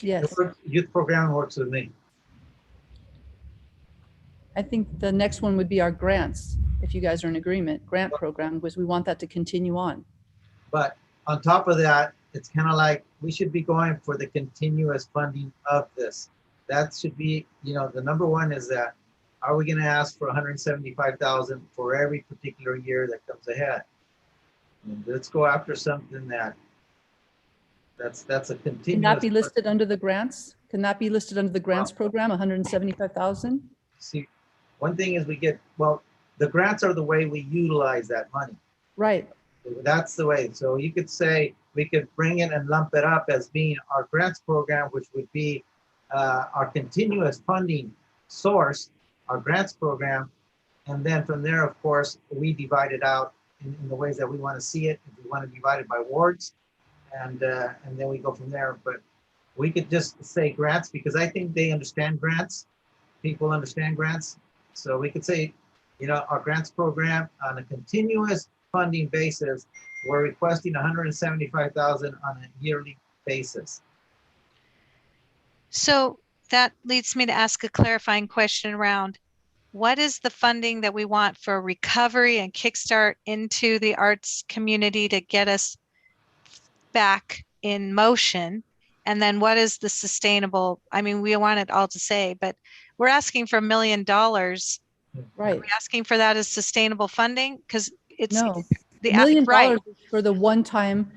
Yes. Youth program works with me. I think the next one would be our grants, if you guys are in agreement, grant program, because we want that to continue on. But on top of that, it's kind of like we should be going for the continuous funding of this. That should be, the number one is that, are we going to ask for 175,000 for every particular year that comes ahead? And let's go after something that's a continuous. Can that be listed under the grants? Can that be listed under the grants program, 175,000? See, one thing is the grants are the way we utilize that money. Right. That's the way. So you could say we could bring it and lump it up as being our grants program, which would be our continuous funding source, our grants program. And then from there, of course, we divide it out in the ways that we want to see it. If we want to divide it by wards, and then we go from there. But we could just say grants, because I think they understand grants. People understand grants. So we could say, our grants program on a continuous funding basis, we're requesting 175,000 on a yearly basis. So that leads me to ask a clarifying question around what is the funding that we want for recovery and kickstart into the arts community to get us back in motion? And then what is the sustainable? I mean, we want it all to say, but we're asking for $1 million. Right. Are we asking for that as sustainable funding? Because it's no. the $1 million right for the one time,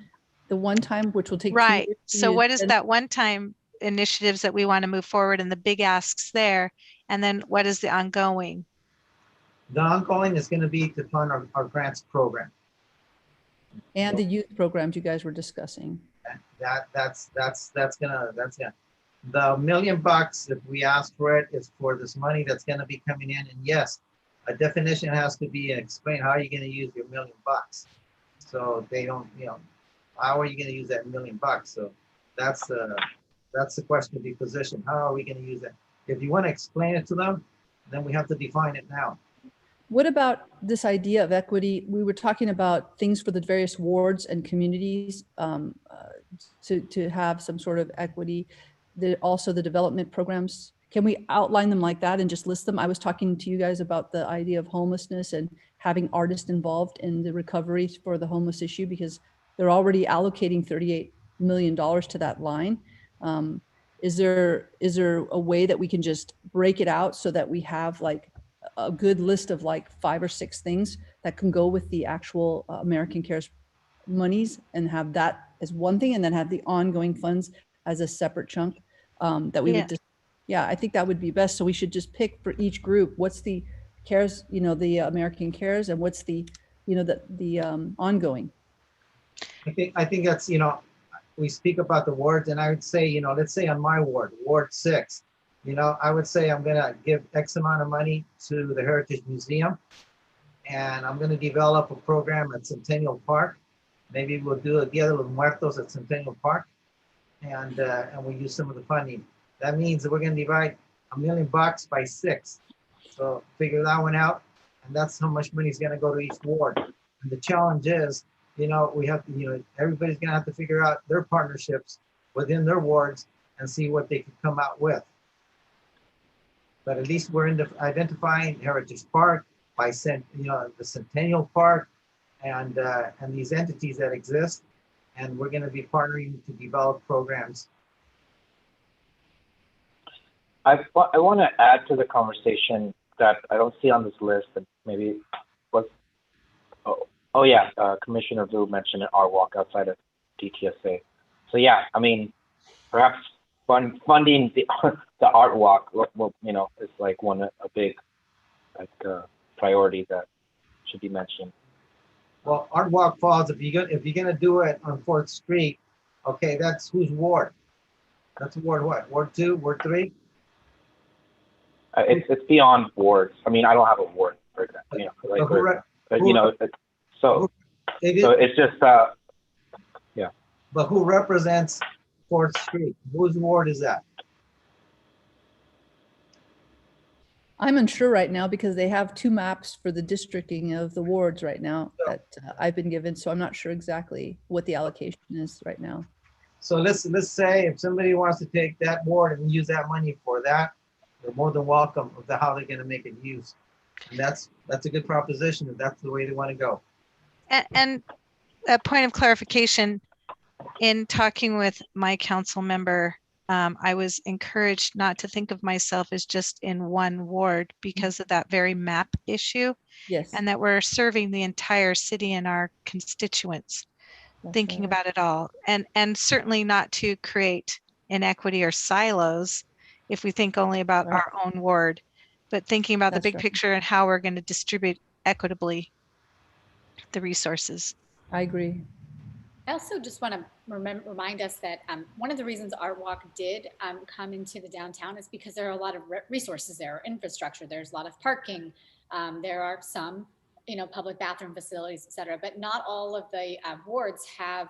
which will take 2 right. years. So what is that one-time initiatives that we want to move forward and the big asks there? And then what is the ongoing? The ongoing is going to be to fund our grants program. And the youth programs you guys were discussing. That's gonna the $1 million if we ask for it is for this money that's going to be coming in. And yes, a definition has to be explained. How are you going to use your $1 million? So they don't, how are you going to use that $1 million? So that's the question to be positioned. How are we going to use it? If you want to explain it to them, then we have to define it now. What about this idea of equity? We were talking about things for the various wards and communities to have some sort of equity. Also the development programs. Can we outline them like that and just list them? I was talking to you guys about the idea of homelessness and having artists involved in the recovery for the homeless issue, because they're already allocating $38 million to that line. Is there a way that we can just break it out so that we have like a good list of like 5 or 6 things that can go with the actual American Cares monies, and have that as one thing, and then have the ongoing funds as a separate chunk that we would just, I think that would be best. So we should just pick for each group, what's the cares, the American Cares, and what's the, the ongoing. I think that's, we speak about the wards, and I would say, let's say on my ward, Ward 6, I would say I'm going to give X amount of money to the Heritage Museum, and I'm going to develop a program at Centennial Park. Maybe we'll do a Dia de los Muertos at Centennial Park, and we use some of the funding. That means that we're going to divide $1 million by 6. So figure that one out, and that's how much money is going to go to each ward. And the challenge is, we have to, everybody's going to have to figure out their partnerships within their wards and see what they can come out with. But at least we're identifying Heritage Park by the Centennial Park and these entities that exist, and we're going to be partnering to develop programs. I want to add to the conversation that I don't see on this list, and maybe was Commissioner Vu mentioned an art walk outside of DTSA. So yeah, I mean, perhaps funding the art walk, is like a big priority that should be mentioned. Well, Art Walk Falls, if you're gonna do it on 4th Street, okay, that's whose ward? That's Ward what? Ward 2, Ward 3? It's beyond wards. I mean, I don't have a ward, for example, you know, like, you know, so it's just, yeah. But who represents 4th Street? Whose ward is that? I'm unsure right now because they have 2 maps for the districting of the wards right now that I've been given. So I'm not sure exactly what the allocation is right now. So let's say if somebody wants to take that ward and use that money for that, they're more than welcome of how they're going to make it used. And that's a good proposition if that's the way they want to go. And a point of clarification, in talking with my council member, I was encouraged not to think of myself as just in one ward because of that very map issue. Yes. And that we're serving the entire city and our constituents, thinking about it all. And certainly not to create inequity or silos if we think only about our own ward, but thinking about the big picture and how we're going to distribute equitably the resources. I agree. I also just want to remind us that one of the reasons Art Walk did come into the downtown is because there are a lot of resources there, infrastructure. There's a lot of parking. There are some, you know, public bathroom facilities, et cetera, but not all of the wards have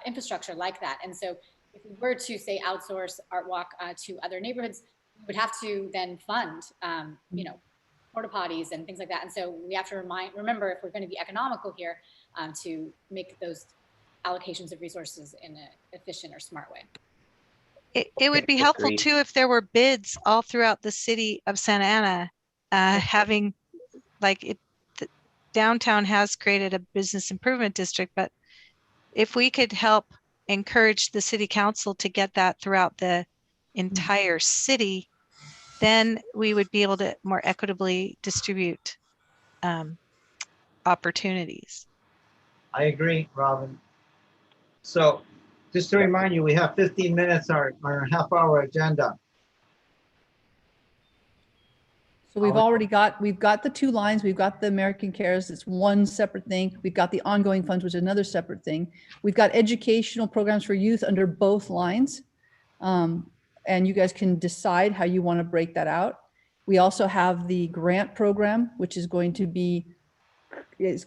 infrastructure like that. And so if we were to say outsource Art Walk to other neighborhoods, we would have to then fund, you know, porta potties and things like that. And so we have to remember if we're going to be economical here, to make those allocations of resources in an efficient or smart way. It would be helpful too if there were bids all throughout the city of Santa Ana, having the downtown has created a business improvement district, but if we could help encourage the city council to get that throughout the entire city, then we would be able to more equitably distribute opportunities. I agree, Robin. So just to remind you, we have 15 minutes on our half-hour agenda. So we've got the 2 lines. We've got the American Cares. It's one separate thing. We've got the ongoing funds, which is another separate thing. We've got educational programs for youth under both lines. And you guys can decide how you want to break that out. We also have the grant program, which is going to be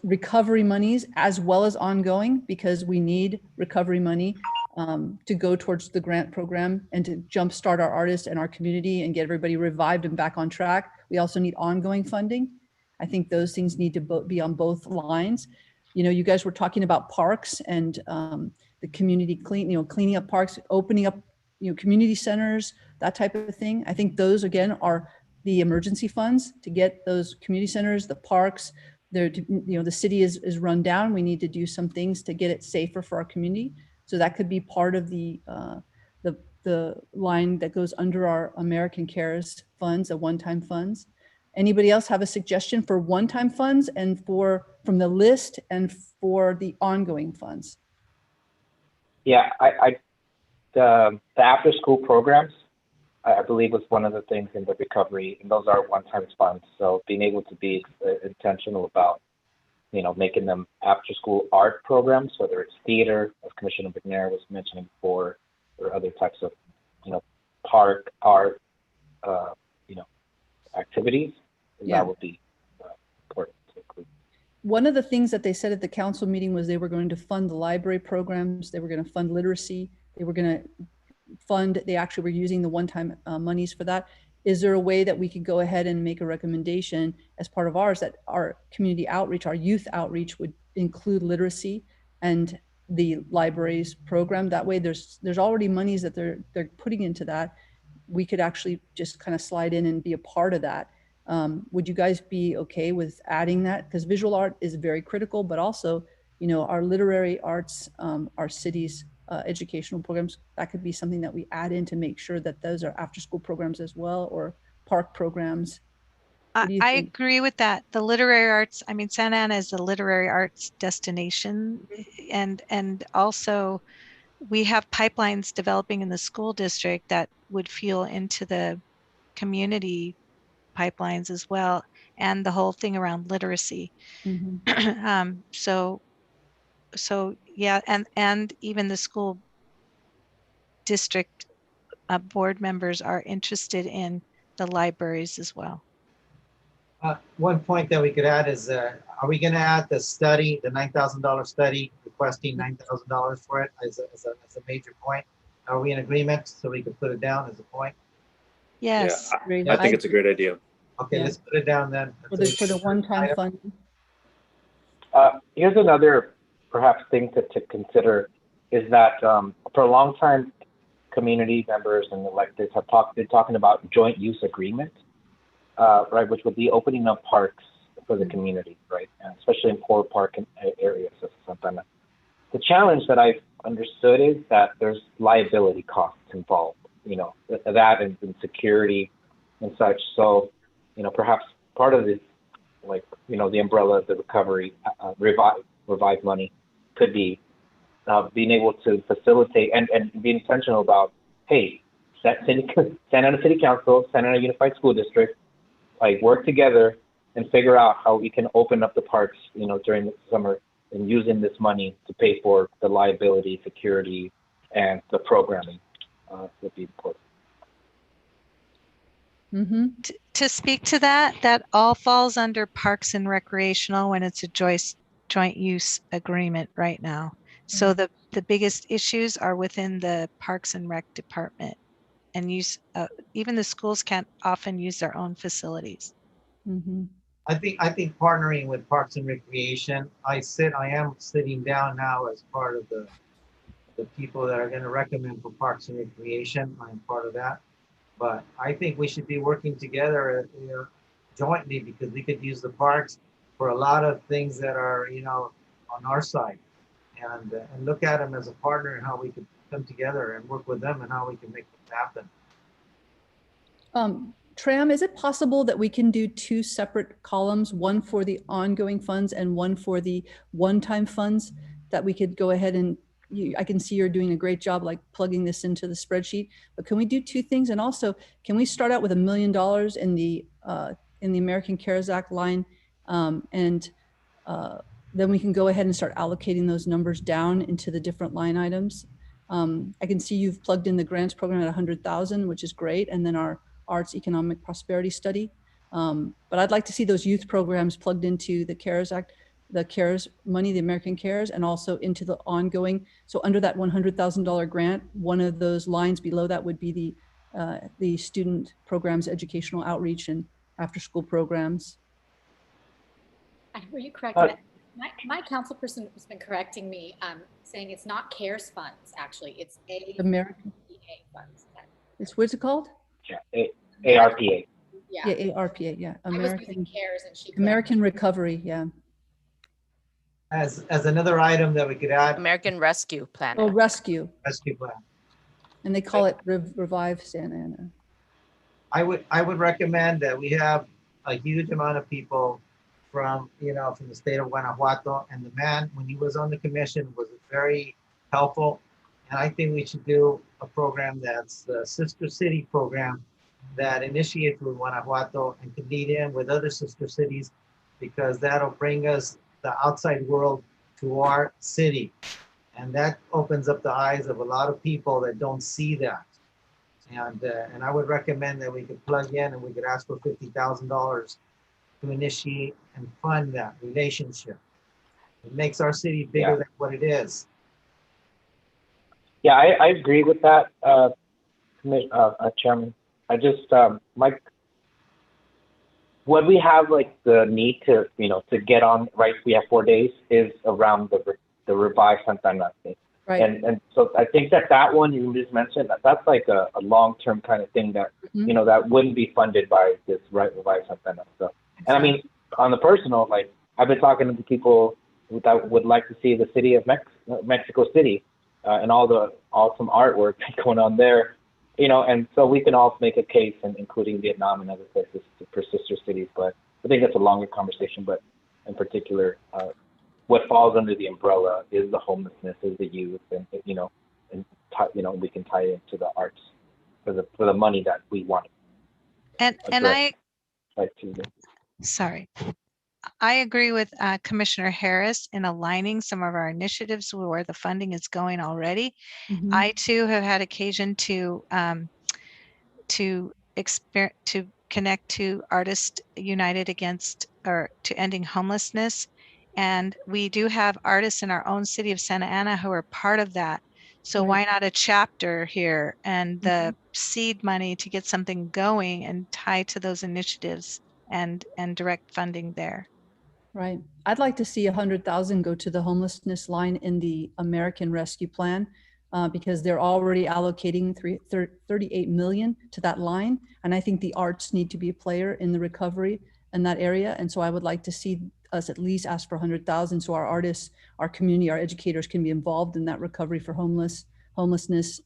recovery monies as well as ongoing, because we need recovery money to go towards the grant program and to jumpstart our artists and our community and get everybody revived and back on track. We also need ongoing funding. I think those things need to be on both lines. You know, you guys were talking about parks and the community cleaning up parks, opening up, community centers, that type of thing. I think those again are the emergency funds to get those community centers, the parks. The city is run down. We need to do some things to get it safer for our community. So that could be part of the line that goes under our American Cares funds, the one-time funds. Anybody else have a suggestion for one-time funds and from the list and for the ongoing funds? Yeah, the after-school programs, I believe, was one of the things in the recovery, and those are one-time funds. So being able to be intentional about, making them after-school art programs, whether it's theater, as Commissioner McNair was mentioning before, or other types of, park art, activities, that would be important to include. One of the things that they said at the council meeting was they were going to fund the library programs. They were going to fund literacy. They were going to fund, they actually were using the one-time monies for that. Is there a way that we could go ahead and make a recommendation as part of ours that our community outreach, our youth outreach would include literacy and the libraries program? That way there's already monies that they're putting into that. We could actually just kind of slide in and be a part of that. Would you guys be okay with adding that? Because visual art is very critical, but also, our literary arts, our city's educational programs, that could be something that we add in to make sure that those are after school programs as well, or park programs. I agree with that. The literary arts, Santa Ana is a literary arts destination, and also we have pipelines developing in the school district that would fuel into the community pipelines as well, and the whole thing around literacy. Mm-hmm. So yeah, and even the school district board members are interested in the libraries as well. One point that we could add is, are we going to add the study, the $9,000 study, requesting $9,000 for it as a major point? Are we in agreement so we could put it down as a point? Yes. Yeah, I think it's a great idea. Okay, Yeah. let's put it down then. For the one-time fund. Here's another perhaps thing to consider is that for a long time, community members and electeds have been talking about joint use agreement, right, which would be opening up parks for the community, right, and especially in poor park areas of Santana. The challenge that I've understood is that there's liability costs involved, you know, that and security and such. So, you know, perhaps part of this, like, you know, the umbrella of the recovery, revive money could be being able to facilitate and be intentional about, hey, Santa Ana City Council, Santa Ana Unified School District, like work together and figure out how we can open up the parks, you know, during the summer and using this money to pay for the liability, security, and the programming would be important. Mm-hmm. To speak to that, that all falls under Parks and Recreational when it's a joint use agreement right now. So the biggest issues are within the Parks and Rec department, and even the schools can't often use their own facilities. Mm-hmm. I think partnering with Parks and Recreation, I am sitting down now as part of the people that are going to recommend for Parks and Recreation. I'm part of that. But I think we should be working together, you know, jointly, because we could use the parks for a lot of things that are, you know, on our side, and look at them as a partner and how we could come together and work with them and how we can make it happen. Tram, is it possible that we can do two separate columns, one for the ongoing funds and one for the one-time funds, that we could go ahead and I can see you're doing a great job like plugging this into the spreadsheet, but can we do two things? And also, can we start out with $1 million in the American CARES Act line, and then we can go ahead and start allocating those numbers down into the different line items. I can see you've plugged in the grants program at 100,000, which is great, and then our Arts Economic Prosperity Study. But I'd like to see those youth programs plugged into the CARES Act, the CARES money, the American CARES, and also into the ongoing. So under that $100,000 grant, one of those lines below that would be the student programs, educational outreach, and after-school programs. Were you correct? My council person has been correcting me, saying it's not CARES funds. Actually, it's American funds. It's what's it called? Yeah, ARPA. Yeah, ARPA. Yeah, American CARES, and she American Recovery. Yeah. As another item that we could add, American Rescue Plan. Oh, rescue plan. And they call it Revive Santa Ana. I would recommend that we have a huge amount of people from the state of Guanajuato, and the man, when he was on the commission, was very helpful. And I think we should do a program that's the Sister City program that initiates with Guanajuato and can lead in with other sister cities, because that'll bring us the outside world to our city. And that opens up the eyes of a lot of people that don't see that. And I would recommend that we could plug in and we could ask for $50,000 to initiate and fund that relationship. It makes our city bigger than what it is. Yeah, I agree with that, Chairman. I just, Mike, what we have like the need to, to get on, right, we have 4 days, is around the Revive Santa Ana thing. Right. And so I think that one you just mentioned, that's like a long-term kind of thing that, that wouldn't be funded by this Revive Santa Ana. So, and I mean, on the personal, like, I've been talking to people that would like to see the city of Mexico City and all the awesome artwork going on there, and so we can all make a case, and including Vietnam and other places for sister cities. But I think that's a longer conversation. But in particular, what falls under the umbrella is the homelessness, is the youth, and we can tie it into the arts for the money that we want. I agree with Commissioner Harris in aligning some of our initiatives where the funding is going already. I too have had occasion to to connect to Artists United Against or to Ending Homelessness. And we do have artists in our own city of Santa Ana who are part of that. So Right. why not a chapter here and the seed money to get something going and tie to those initiatives and direct funding there? Right. I'd like to see 100,000 go to the homelessness line in the American Rescue Plan because they're already allocating 38 million to that line. And I think the arts need to be a player in the recovery in that area. And so I would like to see us at least ask for 100,000 so our artists, our community, our educators can be involved in that recovery for homelessness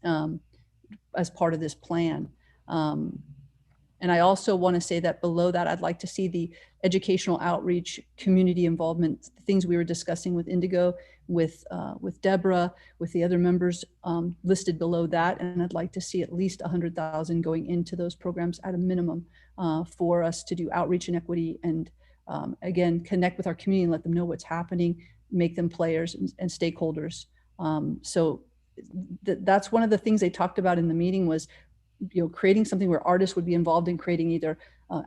as part of this plan. And I also want to say that below that, I'd like to see the educational outreach, community involvement, the things we were discussing with Indigo, with Deborah, with the other members listed below that. And I'd like to see at least 100,000 going into those programs at a minimum for us to do outreach and equity and again, connect with our community and let them know what's happening, make them players and stakeholders. So that's one of the things they talked about in the meeting was creating something where artists would be involved in creating either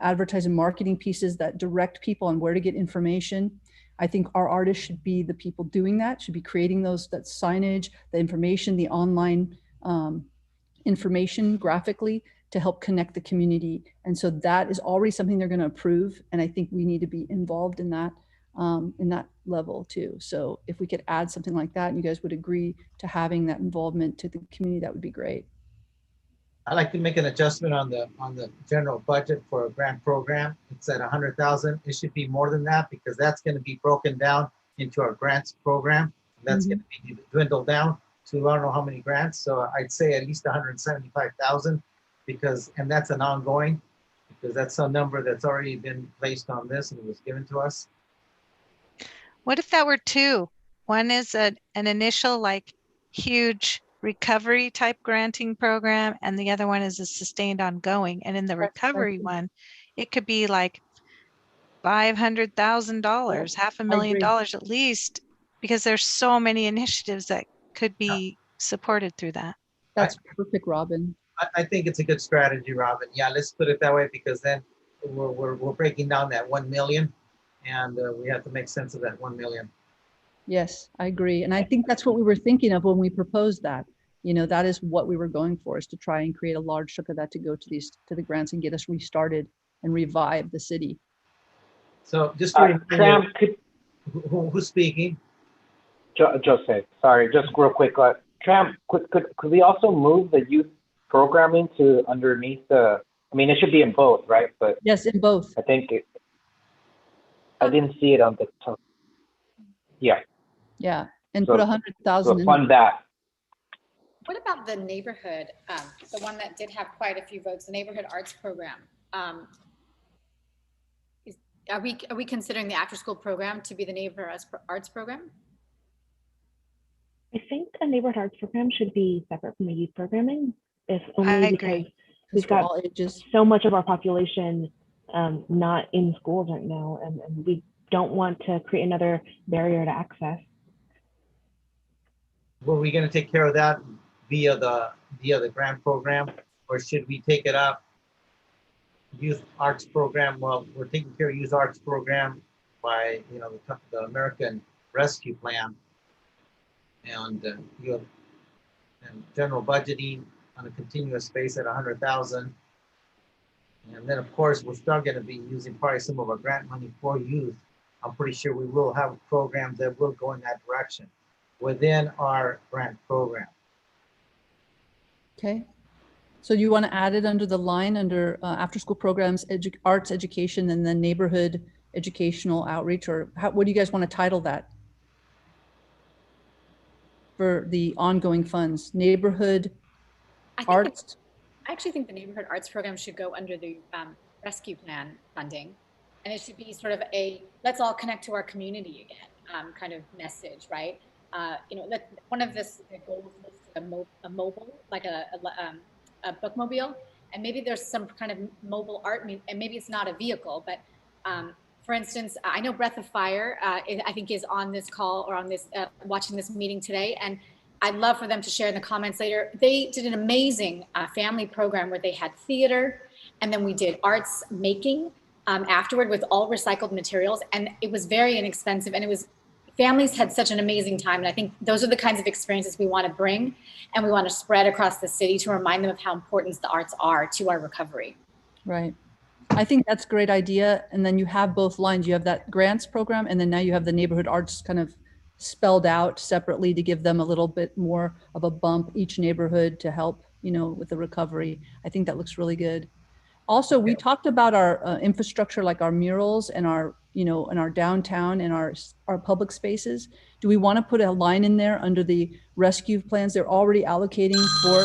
advertising marketing pieces that direct people on where to get information. I think our artists should be the people doing that, should be creating that signage, the information, the online information graphically to help connect the community. And so that is already something they're going to approve. And I think we need to be involved in that level too. So if we could add something like that and you guys would agree to having that involvement to the community, that would be great. I'd like to make an adjustment on the general budget for a grant program. It's at 100,000. It should be more than that because that's going to be broken down into our grants program. That's going to be dwindled down to I don't know how many grants. So I'd say at least 175,000 and that's an ongoing because that's a number that's already been placed on this and it was given to us. What if that were two? One is an initial like huge recovery type granting program and the other one is a sustained ongoing, and in the recovery one it could be like $500,000, $500,000 at least, because there's so many initiatives that could be supported through that. That's perfect, Robin. I think it's a good strategy, Robin. Yeah, let's put it that way because then we're breaking down that 1 million and we have to make sense of that 1 million. Yes, I agree. And I think that's what we were thinking of when we proposed that. That is what we were going for, is to try and create a large chunk of that to go to the grants and get us restarted and revive the city. So just to Tram, who's speaking? Jose, sorry, just real quick. Tram, could we also move the youth programming to underneath it should be in both, right? But yes, in both. I think I didn't see it on the top. Yeah. Yeah, and put 100,000 in. Fund that. What about the neighborhood, the one that did have quite a few votes, the neighborhood arts program? Are we considering the after school program to be the neighborhood arts program? I think a neighborhood arts program should be separate from the youth programming, if only because we've got so much of our population not in schools right now, and we don't want to create another barrier to access. Were we going to take care of that via the grant program, or should we take it up youth arts program? Well, we're taking care of youth arts program by the American Rescue Plan and and general budgeting on a continuous basis at 100,000. And then of course we're still going to be using probably some of our grant money for youth. I'm pretty sure we will have programs that will go in that direction within our grant program. Okay. So you want to add it under the line under after school programs, arts education, and then neighborhood educational outreach, or what do you guys want to title that for the ongoing funds? Neighborhood arts? I actually think the neighborhood arts program should go under the rescue plan funding. And it should be sort of a, let's all connect to our community again kind of message, right? One of the goals was a mobile, like a bookmobile, and maybe there's some kind of mobile art, and maybe it's not a vehicle, but for instance, I know Breath of Fire, I think is on this call or on this, watching this meeting today, and I'd love for them to share in the comments later. They did an amazing family program where they had theater, And then we did arts making afterward with all recycled materials. And it was very inexpensive, and families had such an amazing time. And I think those are the kinds of experiences we want to bring and we want to spread across the city to remind them of how important the arts are to our recovery. Right. I think that's a great idea. And then you have both lines. You have that grants program, and then now you have the neighborhood arts kind of spelled out separately to give them a little bit more of a bump, each neighborhood, to help, with the recovery. I think that looks really good. Also, we talked about our infrastructure, like our murals and our, in our downtown and our public spaces. Do we want to put a line in there under the rescue plans? They're already allocating for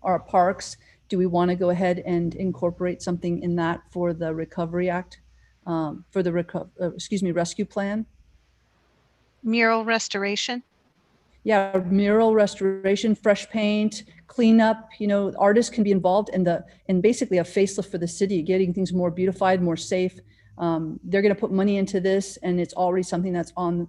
our parks. Do we want to go ahead and incorporate something in that for the Recovery Act, for the rescue plan? Mural restoration. Yeah, mural restoration, fresh paint, cleanup. Artists can be involved in basically a facelift for the city, getting things more beautified, more safe. They're going to put money into this, and it's already something that's on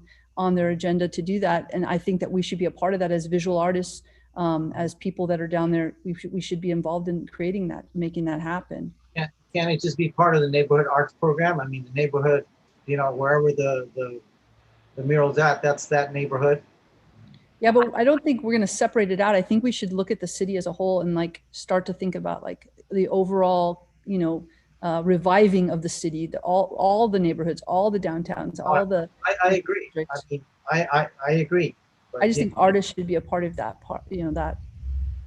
their agenda to do that. And I think that we should be a part of that as visual artists, as people that are down there. We should be involved in creating that, making that happen. Yeah, can't it just be part of the neighborhood arts program? I mean, the neighborhood, wherever the mural's at, that's that neighborhood. Yeah, but I don't think we're going to separate it out. I think we should look at the city as a whole and start to think about the overall, reviving of the city, all the neighborhoods, all the downtowns, all the. I agree. I agree. But I just think artists should be a part of that part. That.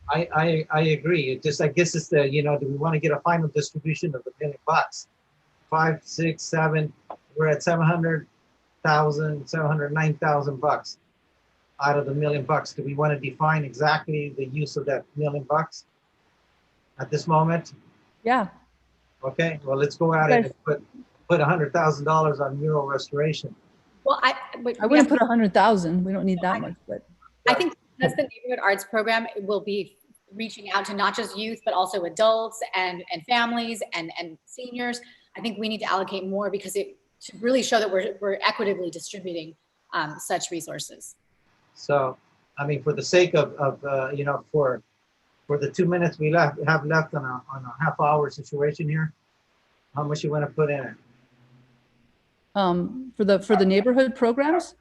I agree. It just, I guess it's the, do we want to get a final distribution of the $1 million? 5, 6, 7. We're at 700,000, 709,000 bucks. Out of the $1 million, do we want to define exactly the use of that $1 million at this moment? Yeah. Okay. Well, let's go out and put $100,000 on mural restoration. Well, I wouldn't put 100,000. We don't need that much, but I think that's the neighborhood arts program. It will be reaching out to not just youth, but also adults and families and seniors. I think we need to allocate more because to really show that we're equitably distributing such resources. So, I mean, for the sake of for the 2 minutes we have left on a half-hour situation here, how much you want to put in it? For the neighborhood programs?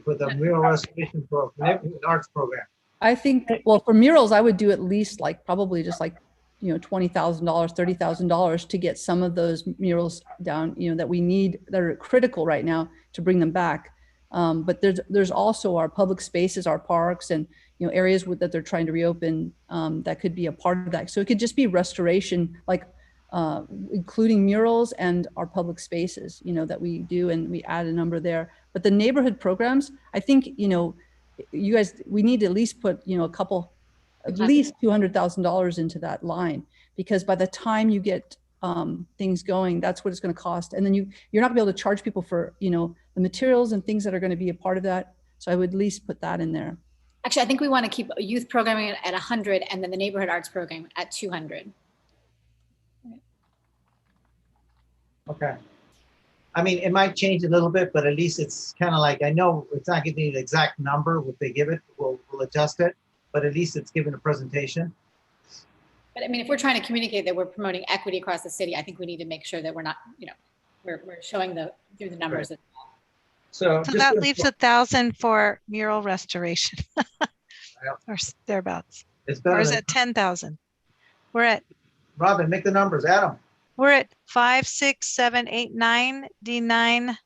For the mural restoration program, neighborhood arts program. I think, well, for murals, I would do at least probably just $20,000, $30,000 to get some of those murals down, that we need, that are critical right now to bring them back. But there's also our public spaces, our parks, and areas that they're trying to reopen that could be a part of that. So it could just be restoration, including murals and our public spaces, that we do, and we add a number there. But the neighborhood programs, I think, you guys, we need to at least put at least $200,000 into that line, because by the time you get things going, that's what it's going to cost. And then you're not gonna be able to charge people for, the materials and things that are going to be a part of that. So I would at least put that in there. Actually, I think we want to keep youth programming at 100 and then the neighborhood arts program at 200. Okay. I mean, it might change a little bit, but at least it's kind of I know it's not giving the exact number. What they give it, we'll adjust it, but at least it's given a presentation. But I mean, if we're trying to communicate that we're promoting equity across the city, I think we need to make sure that we're not, we're showing through the numbers. Right. So that leaves 1,000 for mural restoration, or thereabouts. Or is it 10,000? We're at. Robin, make the numbers. Adam. We're at 5, 6, 7, 8, 9, D9,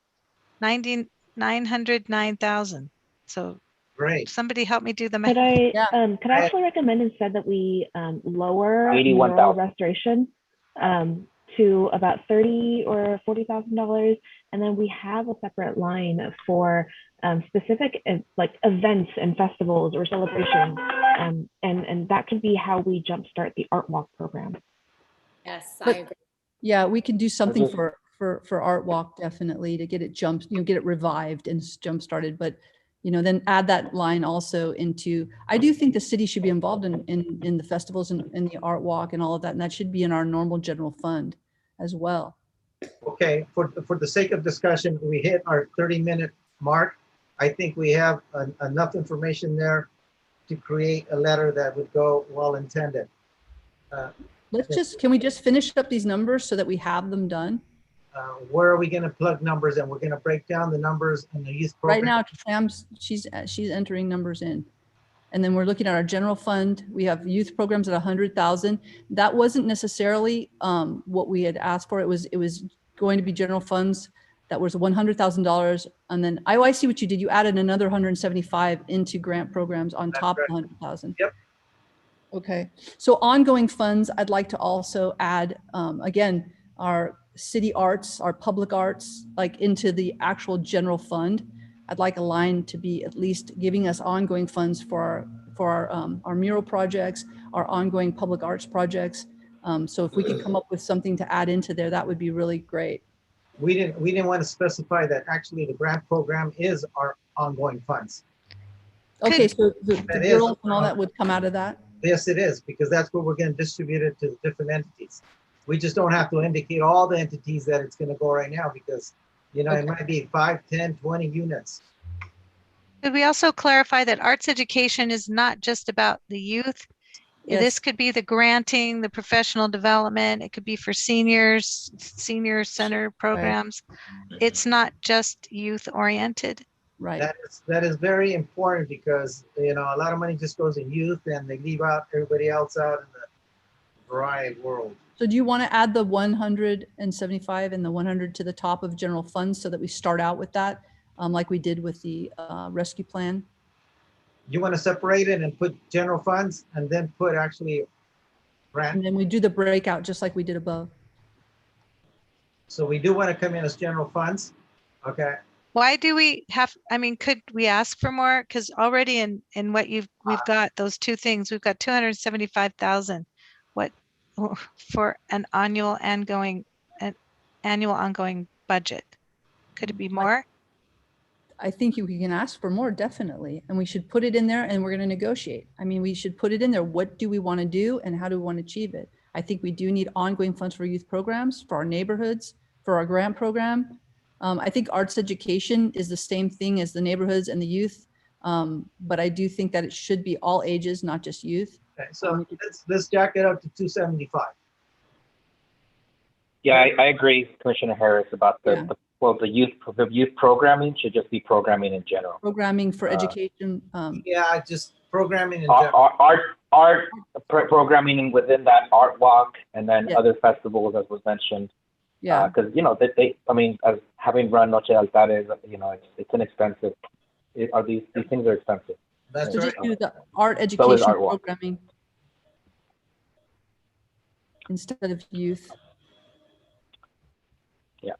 909,000. So great. Somebody help me do the math. Could I actually recommend instead that we lower mural restoration to about $30,000 or $40,000, and then we have a separate line for specific events and festivals or celebrations, and that could be how we jumpstart the Art Walk program. Yes, I agree. Yeah, we can do something for Art Walk, definitely, to get it get it revived and jump started. But then add that line also into. I do think the city should be involved in the festivals and in the Art Walk and all of that, and that should be in our normal general fund as well. Okay, for the sake of discussion, we hit our 30-minute mark. I think we have enough information there to create a letter that would go well intended. can we just finish up these numbers so that we have them done? Where are we going to plug numbers in? We're going to break down the numbers in the youth program. Right now, Sam's, she's entering numbers in. And then we're looking at our general fund. We have youth programs at 100,000. That wasn't necessarily what we had asked for. It was going to be general funds that was $100,000. And then I see what you did. You added another 175 into grant programs on top of 100,000. Yep. Okay. So ongoing funds, I'd like to also add, again, our city arts, our public arts, like into the actual general fund. I'd like a line to be at least giving us ongoing funds for our mural projects, our ongoing public arts projects. So if we could come up with something to add into there, that would be really great. We didn't want to specify that actually the grant program is our ongoing funds. Okay, so the murals and all that would come out of that? Yes, it is, because that's what we're going to distribute it to the different entities. We just don't have to indicate all the entities that it's going to go right now, because, you know, it might be 5, 10, 20 units. Could we also clarify that arts education is not just about the youth? Yes. This could be the granting, the professional development. It could be for seniors, senior center programs. Right. It's not just youth oriented. Right. That is very important, because, you know, a lot of money just goes in youth and they leave out everybody else out in the variety world. So do you want to add the 175 and the 100 to the top of general funds so that we start out with that, like we did with the rescue plan? You want to separate it and put general funds and then put actually grant? And then we do the breakout just like we did above. So we do want to come in as general funds. Okay. Why do we have, I mean, could we ask for more? Because already in what we've got those two things, we've got 275,000. What for an annual ongoing budget? Could it be more? I think you can ask for more, definitely. And we should put it in there and we're going to negotiate. I mean, we should put it in there. What do we want to do and how do we want to achieve it? I think we do need ongoing funds for youth programs, for our neighborhoods, for our grant program. I think arts education is the same thing as the neighborhoods and the youth. But I do think that it should be all ages, not just youth. Okay, so let's jack it up to 275. Yeah, I agree, Commissioner Harris, about the youth programming should just be programming in general. Programming for education. Yeah, just programming in general. Art programming within that art walk, and then other festivals, as was mentioned. Yeah. Because you know I mean, as having run Noche Altares, you know, it's inexpensive. These things are expensive. That's so right. Just do the art education programming instead of youth. Yeah.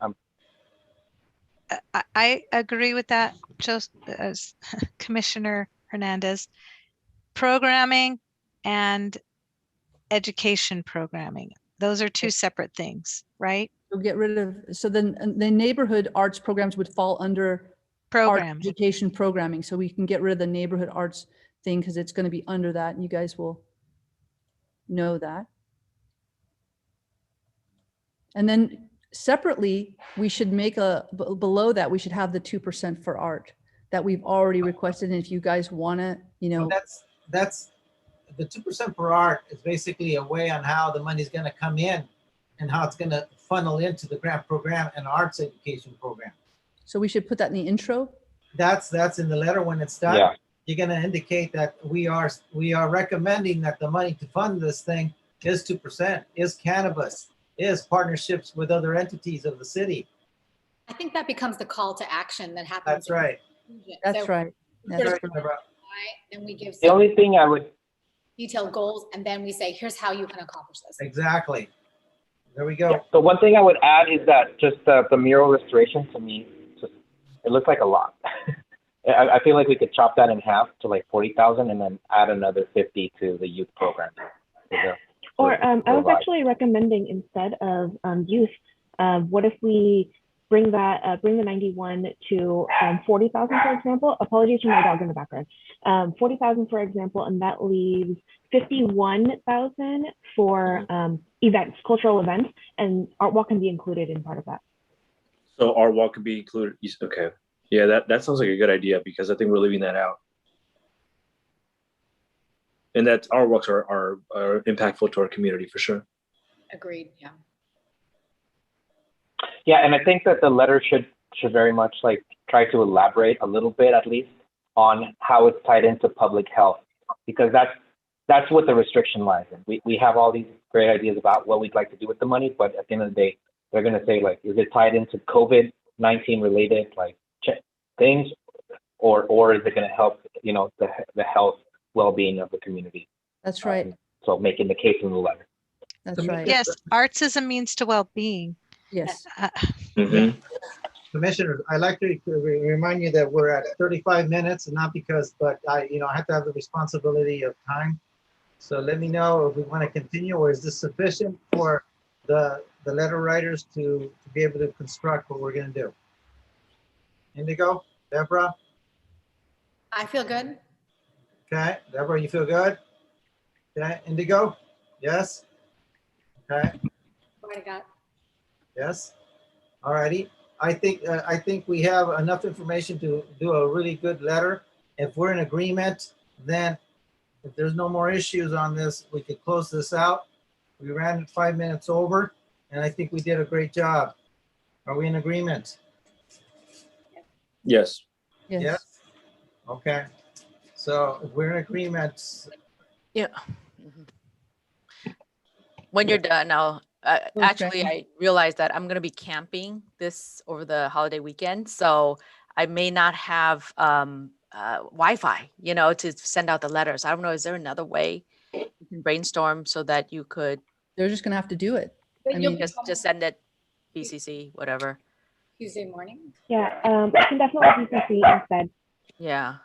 I agree with that, just as Commissioner Hernandez. Programming and education programming. Those are two separate things, right? So get rid of, so then the neighborhood arts programs would fall under art education programming. So we can get rid of the neighborhood arts thing because it's going to be under that and you guys will know that. And then separately, we should make below that, we should have the 2% for art that we've already requested. And if you guys want to, you know. Well, that's the 2% for art is basically a way on how the money is going to come in and how it's going to funnel into the grant program and arts education program. So we should put that in the intro? That's in the letter when it's done. Yeah. You're going to indicate that we are recommending that the money to fund this thing is 2%, is cannabis, is partnerships with other entities of the city. I think that becomes the call to action that happens. That's right. That's right. That's right. Then we give the only thing I would detailed goals, and then we say, here's how you can accomplish this. Exactly. There we go. Yeah. So one thing I would add is that just the mural restoration, to me, it looks like a lot. I feel like we could chop that in half to like 40,000 and then add another 50 to the youth program. I was actually recommending instead of youth, what if we bring the 91 to 40,000, for example. Apologies for my dog in the background. 40,000, for example, and that leaves 51,000 for events, cultural events, and art walk can be included in part of that. So art walk can be included. Okay. Yeah, that sounds like a good idea because I think we're leaving that out. And that art walks are impactful to our community for sure. Agreed, yeah. Yeah, and I think that the letter should very much like try to elaborate a little bit at least on how it's tied into public health, because that's what the restriction lies in. We have all these great ideas about what we'd like to do with the money, but at the end of the day, they're going to say like, is it tied into COVID-19 related like things, or is it going to help, you know, the health well-being of the community? That's right. So making the case in the letter. That's right. Yes, arts is a means to well-being. Yes. Commissioners, I'd like to remind you that we're at 35 minutes, and not because, but I have to have the responsibility of time. So let me know if we want to continue, or is this sufficient for the letter writers to be able to construct what we're going to do? Indigo, Deborah? I feel good. Okay, Deborah, you feel good? Okay, Indigo? Yes? Okay, What I got? yes? All righty. I think we have enough information to do a really good letter. If we're in agreement, then if there's no more issues on this, we could close this out. We ran 5 minutes over, and I think we did a great job. Are we in agreement? Yes. Yes. Yes? Okay. So if we're in agreement, Yeah. When you're done, I'll actually, I realized that I'm going to be camping this over the holiday weekend, so I may not have Wi-Fi, to send out the letters. I don't know, is there another way you can brainstorm so that you could? They're just going to have to do it. But I you'll mean, just send it BCC, whatever. Tuesday morning? Yeah, I can definitely BCC instead. Yeah.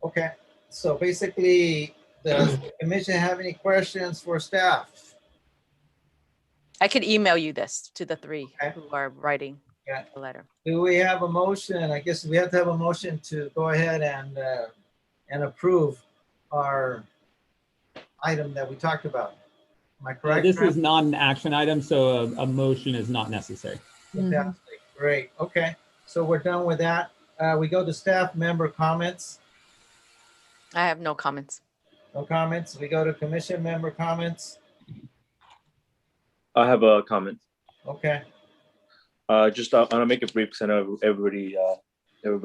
okay. So basically, does the commission have any questions for staff? I could email you this to the three Okay. who are writing Yeah. the letter. Do we have a motion? I guess we have to have a motion to go ahead and approve our item that we talked about. Am I correct? This Graham? is not an action item, so a motion is not necessary. Fantastic. Great. Okay. So we're done with that. We go to staff member comments. I have no comments. No comments. We go to commission member comments. I have a comment. Okay. Just I'm gonna make it brief because I know everybody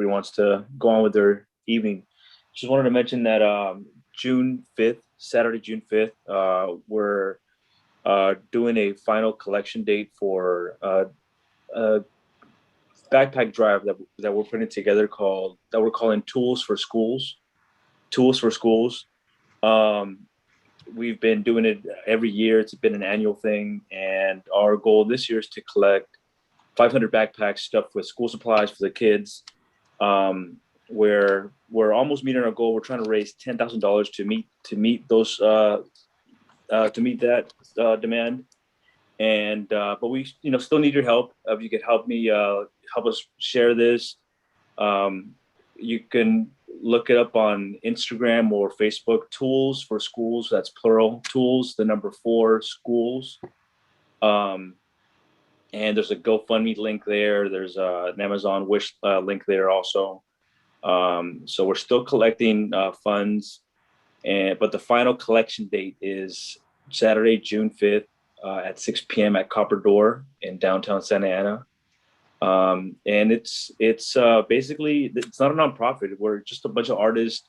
wants to go on with their evening. Just wanted to mention that June 5th, Saturday, June 5th, we're doing a final collection date for a backpack drive that we're putting together that we're calling Tools for Schools. Tools for Schools. We've been doing it every year. It's been an annual thing, and our goal this year is to collect 500 backpacks stuffed with school supplies for the kids. We're almost meeting our goal. We're trying to raise $10,000 to meet those to meet that demand. And but we still need your help. If you could help me help us share this, you can look it up on Instagram or Facebook. Tools for Schools. That's plural. Tools, the number 4 schools. And there's a GoFundMe link there. There's an Amazon Wish link there also. So we're still collecting funds, but the final collection date is Saturday, June 5th at 6 p.m. at Copper Door in downtown Santa Ana. And it's basically, it's not a nonprofit. We're just a bunch of artists,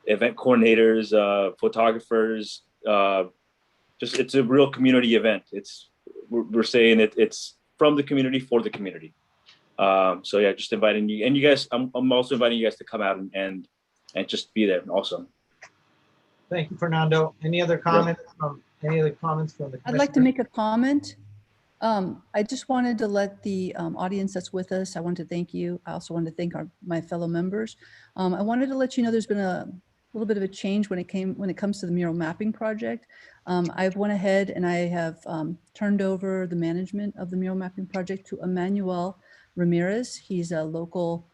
event coordinators, photographers. It's a real community event. We're saying it's from the community for the community. So yeah, just inviting you, and you guys. I'm also inviting you guys to come out and just be there also. Thank you, Fernando. Any other comments from the commissioner? I'd like to make a comment. I just wanted to let the audience that's with us, I want to thank you. I also want to thank my fellow members. I wanted to let you know there's been a little bit of a change when it comes to the mural mapping project. I've went ahead and I have turned over the management of the mural mapping project to Emmanuel Ramirez. He's a local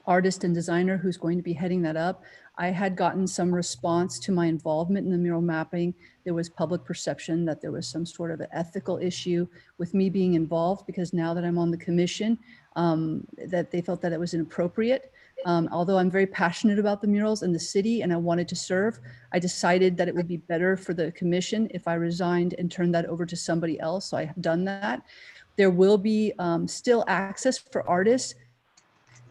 artist and designer who's going to be heading that up. I had gotten some response to my involvement in the mural mapping. There was public perception that there was some sort of an ethical issue with me being involved, because now that I'm on the commission, that they felt that it was inappropriate. Although I'm very passionate about the murals in the city and I wanted to serve, I decided that it would be better for the commission if I resigned and turned that over to somebody else. So I have done that. There will be still access for artists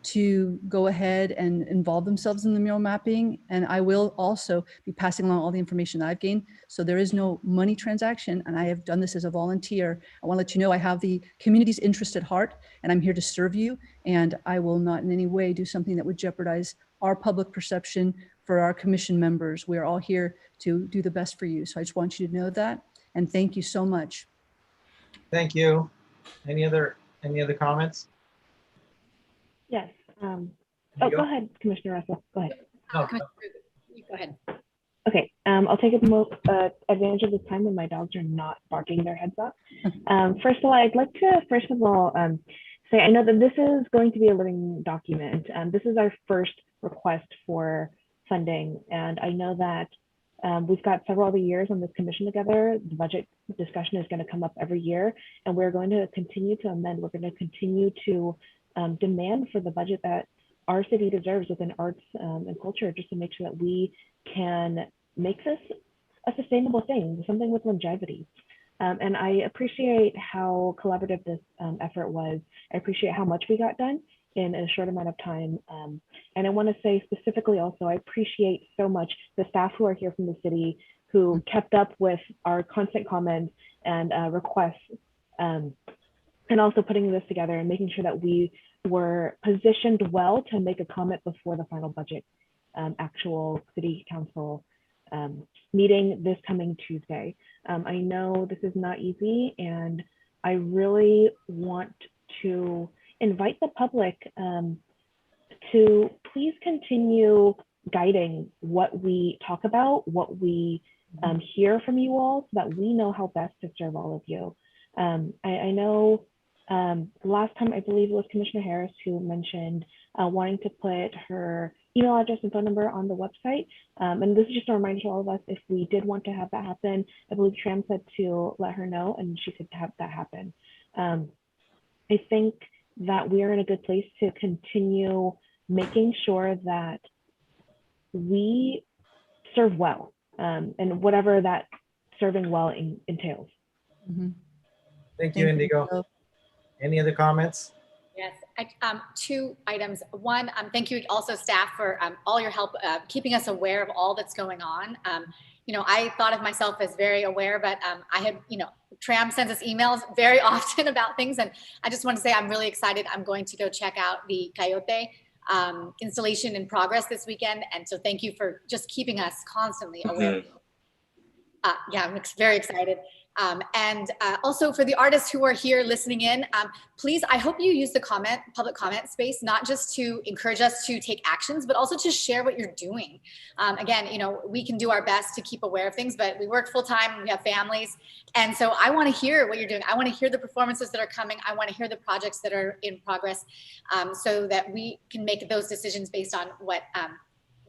to go ahead and involve themselves in the mural mapping. And I will also be passing along all the information that I've gained. So there is no money transaction. And I have done this as a volunteer. I want to let you know I have the community's interest at heart and I'm here to serve you. And I will not in any way do something that would jeopardize our public perception for our commission members. We are all here to do the best for you. So I just want you to know that. And thank you so much. Thank you. Any other comments? Yes. Oh, go ahead, Commissioner Russell. Go ahead. No. Go ahead. Okay. I'll take advantage of this time when my dogs are not barking their heads off. First of all, I'd like to say I know that this is going to be a living document. This is our first request for funding, and I know that we've got several other years on this commission together. The budget discussion is going to come up every year, and we're going to continue to amend. We're going to continue to demand for the budget that our city deserves within arts and culture, just to make sure that we can make this a sustainable thing, something with longevity. And I appreciate how collaborative this effort was. I appreciate how much we got done in a short amount of time. And I want to say specifically also, I appreciate so much the staff who are here from the city who kept up with our constant comments and requests, and also putting this together and making sure that we were positioned well to make a comment before the final budget actual city council meeting this coming Tuesday. I know this is not easy, and I really want to invite the public to please continue guiding what we talk about, what we hear from you all, so that we know how best to serve all of you. I know last time, I believe it was Commissioner Harris who mentioned wanting to put her email address and phone number on the website. And this is just a reminder to all of us, if we did want to have that happen, I believe Tram said to let her know and she could have that happen. I think that we are in a good place to continue making sure that we serve well, and whatever that serving well entails. Mm-hmm. Thank you, Indigo. Any other comments? Yes, two items. One, thank you also staff for all your help keeping us aware of all that's going on. I thought of myself as very aware, but I had, Tram sends us emails very often about things. And I just want to say I'm really excited. I'm going to go check out the Coyote installation in progress this weekend. And so thank you for just keeping us constantly aware. Yeah, I'm very excited. And also for the artists who are here listening in, please, I hope you use the public comment space, not just to encourage us to take actions, but also to share what you're doing. Again, we can do our best to keep aware of things, but we work full time, we have families. And so I want to hear what you're doing. I want to hear the performances that are coming. I want to hear the projects that are in progress, so that we can make those decisions based on what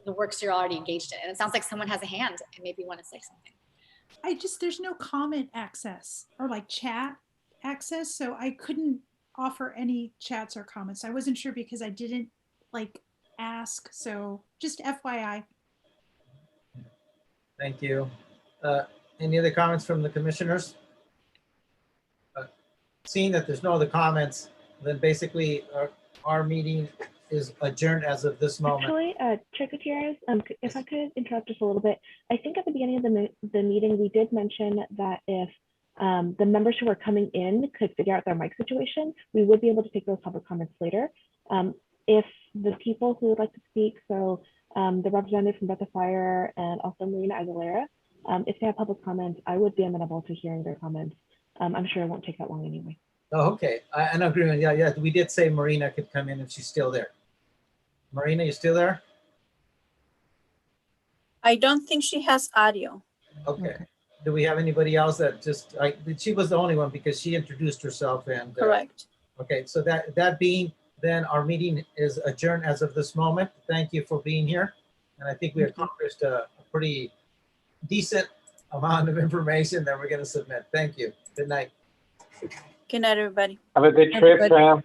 the works you're already engaged in. And it sounds like someone has a hand and maybe want to say something. There's no comment access or like chat access. So I couldn't offer any chats or comments. I wasn't sure because I didn't ask. So just FYI. Thank you. Any other comments from the commissioners? Seeing that there's no other comments, then basically our meeting is adjourned as of this moment. Actually, Chair Gutierrez, if I could interrupt just a little bit. I think at the beginning of the meeting, we did mention that if the members who are coming in could figure out their mic situation, we would be able to take those public comments later. If the people who would like to speak, so the representative from Breath of Fire and also Marina Aguilera, if they have public comments, I would be amenable to hearing their comments. I'm sure it won't take that long anyway. Oh, okay. I know, agreement. Yeah. We did say Marina could come in if she's still there. Marina, you still there? I don't think she has audio. Okay. Do we have anybody else that she was the only one because she introduced herself and. Correct. Okay, so that being, then our meeting is adjourned as of this moment. Thank you for being here. And I think we accomplished a pretty decent amount of information that we're going to submit. Thank you. Good night. Good night, everybody. Have a good trip, Sam.